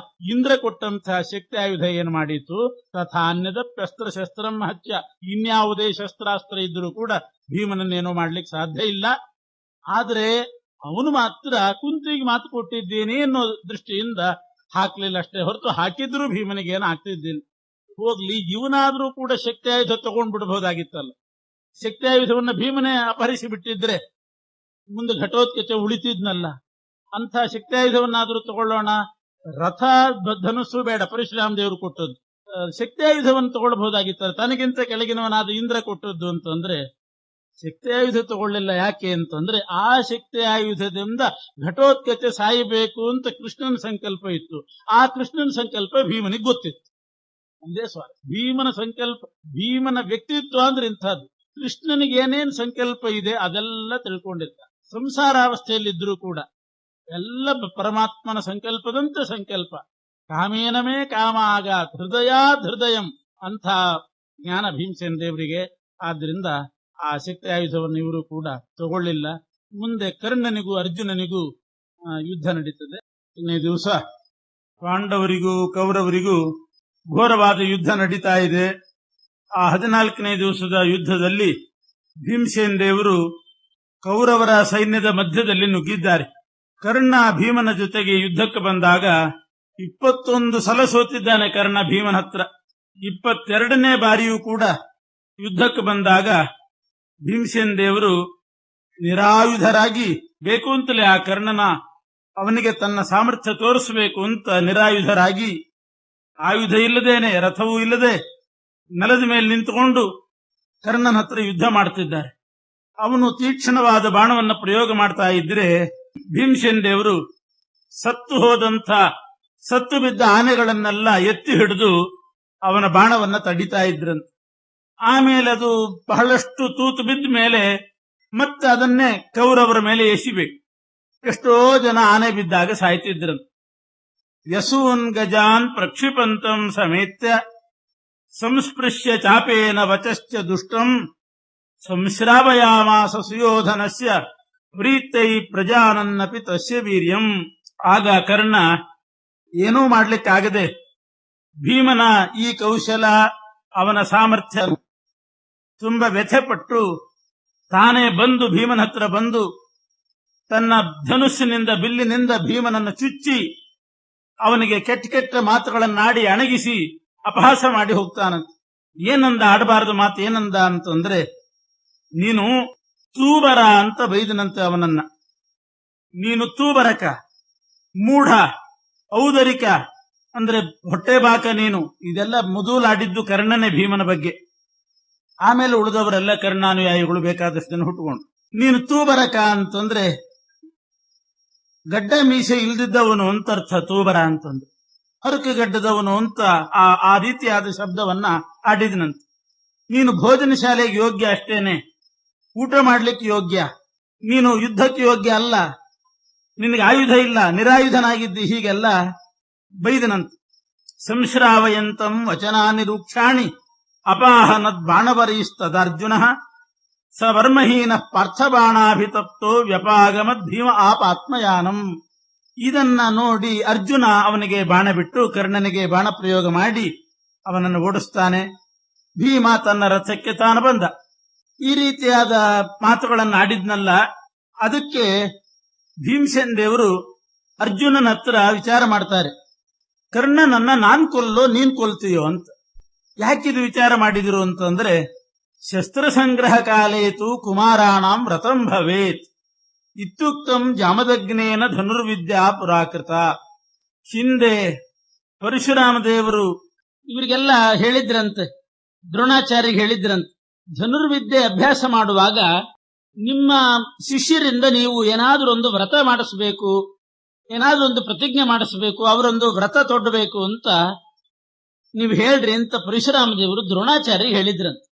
ಇಂದ್ರ ಕೊಟ್ಟಂತಹ ಶಕ್ತಿ ಆಯುಧ ಏನು ಮಾಡಿತು? ತಥಾನ್ಯದಪ್ಯಸ್ತ್ರಶಸ್ತ್ರಂ ಮಹಚ್ಚ. ಇನ್ಯಾವುದೇ ಶಸ್ತ್ರಾಸ್ತ್ರ ಇದ್ರೂ ಕೂಡ ಭೀಮನನ್ನೇನೋ ಮಾಡ್ಲಿಕ್ಕೆ ಸಾಧ್ಯ ಇಲ್ಲ. ಆದ್ರೆ ಅವನು ಮಾತ್ರ ಕುಂತಿಗೆ ಮಾತು ಕೊಟ್ಟಿದ್ದೇನೆ ಅನ್ನೋ ದೃಷ್ಟಿಯಿಂದ ಹಾಕ್ಲಿಲ್ಲ ಅಷ್ಟೇ ಹೊರತು, ಹಾಕಿದ್ರೂ ಭೀಮನಿಗೆ ಏನು ಆಗ್ತಿದ್ದಿಲ್ಲ. ಹೋಗ್ಲಿ, ಇವನಾದ್ರೂ ಕೂಡ ಶಕ್ತಿ ಆಯುಧ ತಗೊಂಡ್ಬಿಡ್ಬಹುದಾಗಿತ್ತಲ್ಲ. ಶಕ್ತಿ ಆಯುಧವನ್ನ ಭೀಮನೇ ಅಪಹರಿಸಿ ಬಿಟ್ಟಿದ್ರೆ ಮುಂದೆ ಘಟೋತ್ಕಚ ಉಳಿತಿದ್ನಲ್ಲ. ಅಂಥ ಶಕ್ತಿ ಆಯುಧವನ್ನಾದ್ರೂ ತಗೊಳ್ಳೋಣ. ರಥ ಧನುಸ್ಸು ಬೇಡ, ಪರಶುರಾಮ ದೇವರು ಕೊಟ್ಟದ್ದು. ಶಕ್ತಿ ಆಯುಧವನ್ನು ತಗೊಳ್ಬಹುದಾಗಿತ್ತಲ್ಲ. ತನಗಿಂತ ಕೆಳಗಿನವನಾದ ಇಂದ್ರ ಕೊಟ್ಟದ್ದು ಅಂತಂದ್ರೆ ಶಕ್ತಿ ಆಯುಧ ತಗೊಳ್ಳಿಲ್ಲ. ಯಾಕೆ ಅಂತಂದ್ರೆ ಆ ಶಕ್ತಿ ಆಯುಧದಿಂದ ಘಟೋತ್ಕಚ ಸಾಯಬೇಕು ಅಂತ ಕೃಷ್ಣನ ಸಂಕಲ್ಪ ಇತ್ತು. ಆ ಕೃಷ್ಣನ ಸಂಕಲ್ಪ ಭೀಮನಿಗೆ ಗೊತ್ತಿತ್ತು. ಒಂದೇ ಸ್ವಾಮಿ ಭೀಮನ ಸಂಕಲ್ಪ, ಭೀಮನ ವ್ಯಕ್ತಿತ್ವ ಅಂದ್ರೆ ಇಂಥದ್ದು. ಕೃಷ್ಣನಿಗೆ ಏನೇನ್ ಸಂಕಲ್ಪ ಇದೆ ಅದೆಲ್ಲ ತಿಳ್ಕೊಂಡಿದ್ದ. ಸಂಸಾರಾವಸ್ಥೆಯಲ್ಲಿದ್ರೂ ಕೂಡ ಎಲ್ಲ ಪರಮಾತ್ಮನ ಸಂಕಲ್ಪದಂತೆ ಸಂಕಲ್ಪ. ಕಾಮೇನಮೇ ಕಾಮ ಆಗಾತ್ ಹೃದಯಾದ್ ಹೃದಯಂ ಅಂತ ಜ್ಞಾನ ಭೀಮಸೇನ ದೇವರಿಗೆ. ಆದ್ರಿಂದ ಆ ಶಕ್ತಿ ಆಯುಧವನ್ನು ಇವರು ಕೂಡ ತಗೊಳ್ಳಿಲ್ಲ. ಮುಂದೆ ಕರ್ಣನಿಗೂ ಅರ್ಜುನನಿಗೂ ಯುದ್ಧ ನಡೀತದೆ. ಇನ್ನೇ ದಿವಸ ಪಾಂಡವರಿಗೂ ಕೌರವರಿಗೂ ಘೋರವಾದ ಯುದ್ಧ ನಡೀತಾ ಇದೆ. ಆ 14ನೇ ದಿವಸದ ಯುದ್ಧದಲ್ಲಿ ಭೀಮಸೇನ ದೇವರು ಕೌರವರ ಸೈನ್ಯದ ಮಧ್ಯದಲ್ಲಿ ನುಗ್ಗಿದ್ದಾರೆ. ಕರ್ಣ ಭೀಮನ ಜೊತೆಗೆ ಯುದ್ಧಕ್ಕೆ ಬಂದಾಗ 21 ಸಲ ಸೋತಿದ್ದಾನೆ ಕರ್ಣ ಭೀಮನ ಹತ್ರ. 22ನೇ ಬಾರಿಯೂ ಕೂಡ ಯುದ್ಧಕ್ಕೆ ಬಂದಾಗ ಭೀಮಸೇನ ದೇವರು ನಿರಾಯುಧರಾಗಿ ಬೇಕು ಅಂತಲೇ ಆ ಕರ್ಣನ ಅವನಿಗೆ ತನ್ನ ಸಾಮರ್ಥ್ಯ ತೋರಿಸಬೇಕು ಅಂತ ನಿರಾಯುಧರಾಗಿ, ಆಯುಧ ಇಲ್ಲದೇನೆ, ರಥವೂ ಇಲ್ಲದೆ ನೆಲದ ಮೇಲೆ ನಿಂತುಕೊಂಡು ಕರ್ಣನ ಹತ್ರ ಯುದ್ಧ ಮಾಡ್ತಿದ್ದಾರೆ. ಅವನು ತೀಕ್ಷ್ಣವಾದ ಬಾಣವನ್ನು ಪ್ರಯೋಗ ಮಾಡ್ತಾ ಇದ್ರೆ ಭೀಮಸೇನ ದೇವರು ಸತ್ತು ಬಿದ್ದ ಆನೆಗಳನ್ನೆಲ್ಲ ಎತ್ತಿ ಹಿಡಿದು ಅವನ ಬಾಣವನ್ನ ತಡಿತಾ ಇದ್ರಂತೆ. ಆಮೇಲೆ ಅದು ಬಹಳಷ್ಟು ತೂತು ಬಿದ್ದ ಮೇಲೆ ಮತ್ತೆ ಅದನ್ನೇ ಕೌರವರ ಮೇಲೆ ಎಸಿಬೇಕು. ಎಷ್ಟೋ ಜನ ಆನೆ ಬಿದ್ದಾಗ ಸಾಯ್ತಿದ್ರಂತೆ. ಯಸೂನ್ ಗಜಾನ್ ಪ್ರಕ್ಷಿಪಂತಂ ಸಮೇತ್ಯ ಸಂಸ್ಪೃಶ್ಯ ಚಾಪೇನ ವಚಶ್ಚ ದುಷ್ಟಂ ಸಂಶ್ರಾವಯಾಮಾಸ ಸುಯೋಧನಸ್ಯ ಪ್ರೀತೈ ಪ್ರಜಾನನ್ನಪಿ ತಸ್ಯ ವೀರ್ಯಂ. ಆಗ ಕರ್ಣ ಏನೂ ಮಾಡ್ಲಿಕ್ಕಾಗದೆ ಭೀಮನ ಈ ಕೌಶಲ, ಅವನ ಸಾಮರ್ಥ್ಯ ತುಂಬಾ ವ್ಯಥೆಪಟ್ಟು ತಾನೇ ಬಂದು ಭೀಮನ ಹತ್ರ ಬಂದು ತನ್ನ ಧನುಸ್ಸಿನಿಂದ ಬಿಲ್ಲಿನಿಂದ ಭೀಮನನ್ನು ಚುಚ್ಚಿ ಅವನಿಗೆ ಕೆಟ್ಟ ಮಾತುಗಳನ್ನಾಡಿ ಅಣಗಿಸಿ ಅಪಹಾಸ ಮಾಡಿ ಹೋಗ್ತಾನಂತೆ. ಏನಂದ, ಆಡಬಾರದು ಮಾತು ಏನಂದ ಅಂತಂದ್ರೆ, ನೀನು ತೂಬರ ಅಂತ ಬೈದನಂತೆ ಅವನನ್ನ. ನೀನು ತೂಬರಕ, ಮೂಢ, ಔದರಿಕ ಅಂದ್ರೆ ಹೊಟ್ಟೆ ಬಾಕ ನೀನು. ಇದೆಲ್ಲ ಮೊದಲಾಡಿದ್ದು ಕರ್ಣನೇ ಭೀಮನ ಬಗ್ಗೆ. ಆಮೇಲೆ ಉಳಿದವರೆಲ್ಲ ಕರ್ಣಾನುಯಾಯಿಗಳು ಬೇಕಾದಷ್ಟು ಜನ ಹುಟ್ಟುಕೊಂಡು. ನೀನು ತೂಬರಕ ಅಂತಂದ್ರೆ ಗಡ್ಡ ಮೀಸೆ ಇಲ್ದಿದ್ದವನು ಅಂತ ಅರ್ಥ. ತೂಬರ ಅಂತಂದ್ರೆ ಹರಕುಗಡ್ಡದವನು ಅಂತ ಆ ರೀತಿಯಾದ ಶಬ್ದವನ್ನ ಆಡಿದನಂತೆ. ನೀನು ಭೋಜನ ಶಾಲೆಗೆ ಯೋಗ್ಯ ಅಷ್ಟೇನೆ, ಊಟ ಮಾಡ್ಲಿಕ್ಕೆ ಯೋಗ್ಯ, ನೀನು ಯುದ್ಧಕ್ಕೆ ಯೋಗ್ಯ ಅಲ್ಲ, ನಿನಗೆ ಆಯುಧ ಇಲ್ಲ, ನಿರಾಯುಧನಾಗಿದ್ದಿ, ಹೀಗೆಲ್ಲ ಬೈದನಂತೆ. ಸಂಶ್ರಾವಯಂತಂ ವಚನಾನಿ ರೂಕ್ಷಾಣಿ ಅಪಾಹನದ್ ಬಾಣವರೀಸ್ತದರ್ಜುನ ಸ ವರ್ಮಹೀನ ಪಾರ್ಥಬಾಣಾಭಿತಪ್ತೋ ವ್ಯಪಾಗಮದ್ ಭೀಮ ಆಪಾತ್ಮಯಾನಂ. ಇದನ್ನ ನೋಡಿ ಅರ್ಜುನ ಅವನಿಗೆ ಬಾಣ ಬಿಟ್ಟು ಕರ್ಣನಿಗೆ ಬಾಣ ಪ್ರಯೋಗ ಮಾಡಿ ಅವನನ್ನು ಓಡಿಸ್ತಾನೆ. ಭೀಮ ತನ್ನ ರಥಕ್ಕೆ ತಾನು ಬಂದ. ಈ ರೀತಿಯಾದ ಮಾತುಗಳನ್ನು ಆಡಿದ್ನಲ್ಲ, ಅದಕ್ಕೆ ಭೀಮಸೇನ ದೇವರು ಅರ್ಜುನನ ಹತ್ರ ವಿಚಾರ ಮಾಡ್ತಾರೆ. ಕರ್ಣನನ್ನ ನಾನ್ ಕೊಲ್ಲೋ ನೀನ್ ಕೊಲ್ತೀಯೋ ಅಂತ. ಯಾಕಿದು ವಿಚಾರ ಮಾಡಿದಿರು ಅಂತಂದ್ರೆ, ಶಸ್ತ್ರಸಂಗ್ರಹ ಕಾಲೇತು ಕುಮಾರಾಣಾಂ ವ್ರತಂ ಭವೇತ್ ಇತ್ಯುಕ್ತಂ ಜಾಮದಗ್ನೇನ ಧನುರ್ವಿದ್ಯಾ ಪುರಾಕೃತ. ಹಿಂದೆ ಪರಶುರಾಮ ದೇವರು ಇವರಿಗೆಲ್ಲ ಹೇಳಿದ್ರಂತೆ, ದ್ರೋಣಾಚಾರ್ಯಗೆ ಹೇಳಿದ್ರಂತೆ, ಧನುರ್ವಿದ್ಯೆ ಅಭ್ಯಾಸ ಮಾಡುವಾಗ ನಿಮ್ಮ ಶಿಷ್ಯರಿಂದ ನೀವು ಏನಾದ್ರೂ ಒಂದು ವ್ರತ ಮಾಡಿಸಬೇಕು, ಏನಾದ್ರೂ ಒಂದು ಪ್ರತಿಜ್ಞೆ ಮಾಡಿಸಬೇಕು, ಅವರೊಂದು ವ್ರತ ತೊಡಬೇಕು ಅಂತ ನೀವು ಹೇಳ್ರಿ ಅಂತ ಪರಶುರಾಮ ದೇವರು ದ್ರೋಣಾಚಾರ್ಯ ಹೇಳಿದ್ರಂತೆ.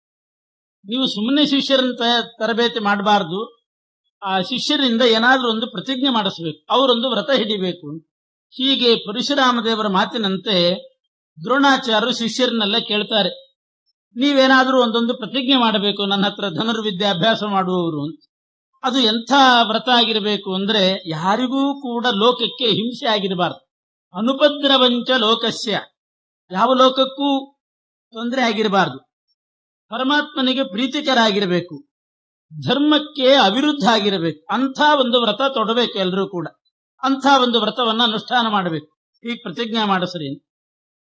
ನೀವು ಸುಮ್ಮನೆ ಶಿಷ್ಯರಂತ ತರಬೇತಿ ಮಾಡಬಾರ್ದು, ಆ ಶಿಷ್ಯರಿಂದ ಏನಾದ್ರೂ ಒಂದು ಪ್ರತಿಜ್ಞೆ ಮಾಡಿಸಬೇಕು, ಅವರೊಂದು ವ್ರತ ಹಿಡಿಬೇಕು. ಹೀಗೆ ಪರಶುರಾಮ ದೇವರ ಮಾತಿನಂತೆ ದ್ರೋಣಾಚಾರ್ಯರು ಶಿಷ್ಯರನ್ನೆಲ್ಲ ಕೇಳ್ತಾರೆ, ನೀವೇನಾದ್ರೂ ಒಂದೊಂದು ಪ್ರತಿಜ್ಞೆ ಮಾಡಬೇಕು ನನ್ನ ಹತ್ರ ಧನುರ್ವಿದ್ಯೆ ಅಭ್ಯಾಸ ಮಾಡುವವರು ಅಂತ. ಅದು ಎಂಥ ವ್ರತ ಆಗಿರಬೇಕು ಅಂದ್ರೆ, ಯಾರಿಗೂ ಕೂಡ ಲೋಕಕ್ಕೆ ಹಿಂಸೆ ಆಗಿರಬಾರ್ದು. ಅನುಪದ್ರವಂಚ ಲೋಕಸ್ಯ, ಯಾವ ಲೋಕಕ್ಕೂ ತೊಂದರೆ ಆಗಿರಬಾರ್ದು. ಪರಮಾತ್ಮನಿಗೆ ಪ್ರೀತಿಕರ ಆಗಿರಬೇಕು, ಧರ್ಮಕ್ಕೆ ಅವಿರುದ್ಧ ಆಗಿರಬೇಕು. ಅಂಥ ಒಂದು ವ್ರತ ತೊಡಬೇಕು ಎಲ್ಲರೂ ಕೂಡ. ಅಂಥ ಒಂದು ವ್ರತವನ್ನ ಅನುಷ್ಠಾನ ಮಾಡಬೇಕು. ಈಗ ಪ್ರತಿಜ್ಞೆ ಮಾಡಿಸ್ರಿ.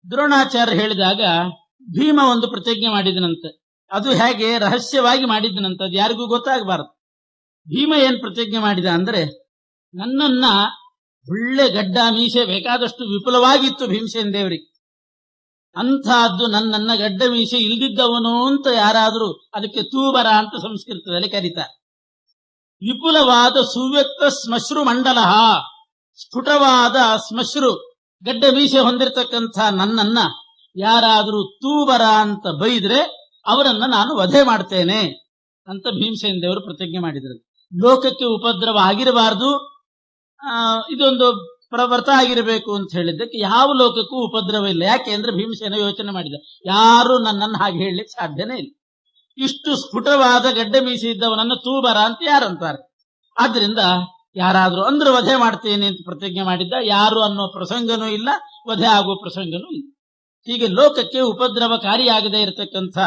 ದ್ರೋಣಾಚಾರ್ಯ ಹೇಳಿದಾಗ ಭೀಮ ಒಂದು ಪ್ರತಿಜ್ಞೆ ಮಾಡಿದನಂತೆ. ಅದು ಹೇಗೆ ರಹಸ್ಯವಾಗಿ ಮಾಡಿದನಂತೆ, ಅದು ಯಾರಿಗೂ ಗೊತ್ತಾಗಬಾರದು. ಭೀಮ ಏನ್ ಪ್ರತಿಜ್ಞೆ ಮಾಡಿದ ಅಂದ್ರೆ, ನನ್ನನ್ನ ಒಳ್ಳೆ ಗಡ್ಡ ಮೀಸೆ ಬೇಕಾದಷ್ಟು ವಿಪುಲವಾಗಿತ್ತು ಭೀಮಸೇನ ದೇವರಿಗೆ, ಅಂಥದ್ದು ನನ್ನನ್ನ ಗಡ್ಡ ಮೀಸೆ ಇಲ್ದಿದ್ದವನು ಅಂತ ಯಾರಾದ್ರೂ ಅದಕ್ಕೆ ತೂಬರ ಅಂತ ಸಂಸ್ಕೃತದಲ್ಲಿ ಕರೀತಾರೆ. ವಿಪುಲವಾದ ಸುವ್ಯಕ್ತ ಶ್ಮಶ್ರು ಮಂಡಲ, ಸ್ಫುಟವಾದ ಶ್ಮಶ್ರು ಗಡ್ಡ ಮೀಸೆ ಹೊಂದಿರತಕ್ಕಂಥ ನನ್ನನ್ನ ಯಾರಾದ್ರೂ ತೂಬರ ಅಂತ ಬೈದ್ರೆ ಅವರನ್ನ ನಾನು ವಧೆ ಮಾಡ್ತೇನೆ ಅಂತ ಭೀಮಸೇನ ದೇವರು ಪ್ರತಿಜ್ಞೆ ಮಾಡಿದರು. ಲೋಕಕ್ಕೆ ಉಪದ್ರವ ಆಗಿರಬಾರದು, ಇದೊಂದು ವ್ರತ ಆಗಿರಬೇಕು ಅಂತ ಹೇಳಿದ್ದಕ್ಕೆ ಯಾವ ಲೋಕಕ್ಕೂ ಉಪದ್ರವ ಇಲ್ಲ. ಯಾಕೆ ಅಂದ್ರೆ ಭೀಮಸೇನ ಯೋಚನೆ ಮಾಡಿದ, ಯಾರು ನನ್ನನ್ನು ಹಾಗೆ ಹೇಳಲಿಕ್ಕೆ ಸಾಧ್ಯನೇ ಇಲ್ಲ. ಇಷ್ಟು ಸ್ಫುಟವಾದ ಗಡ್ಡ ಮೀಸಿ ಇದ್ದವನನ್ನು ತೂಬರ ಅಂತ ಯಾರಂತಾರೆ. ಆದ್ರಿಂದ ಯಾರಾದ್ರೂ ಅಂದ್ರೆ ವಧೆ ಮಾಡ್ತೇನೆ ಅಂತ ಪ್ರತಿಜ್ಞೆ ಮಾಡಿದ್ದ. ಯಾರು ಅನ್ನೋ ಪ್ರಸಂಗನೂ ಇಲ್ಲ, ವಧೆ ಆಗುವ ಪ್ರಸಂಗನೂ ಇಲ್ಲ. ಹೀಗೆ ಲೋಕಕ್ಕೆ ಉಪದ್ರವಕಾರಿಯಾಗದೇ ಇರತಕ್ಕಂಥ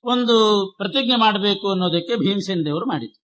ಒಂದು ಪ್ರತಿಜ್ಞೆ ಮಾಡಬೇಕು ಅನ್ನೋದಕ್ಕೆ ಭೀಮಸೇನ ದೇವರು ಮಾಡಿದ್ರು.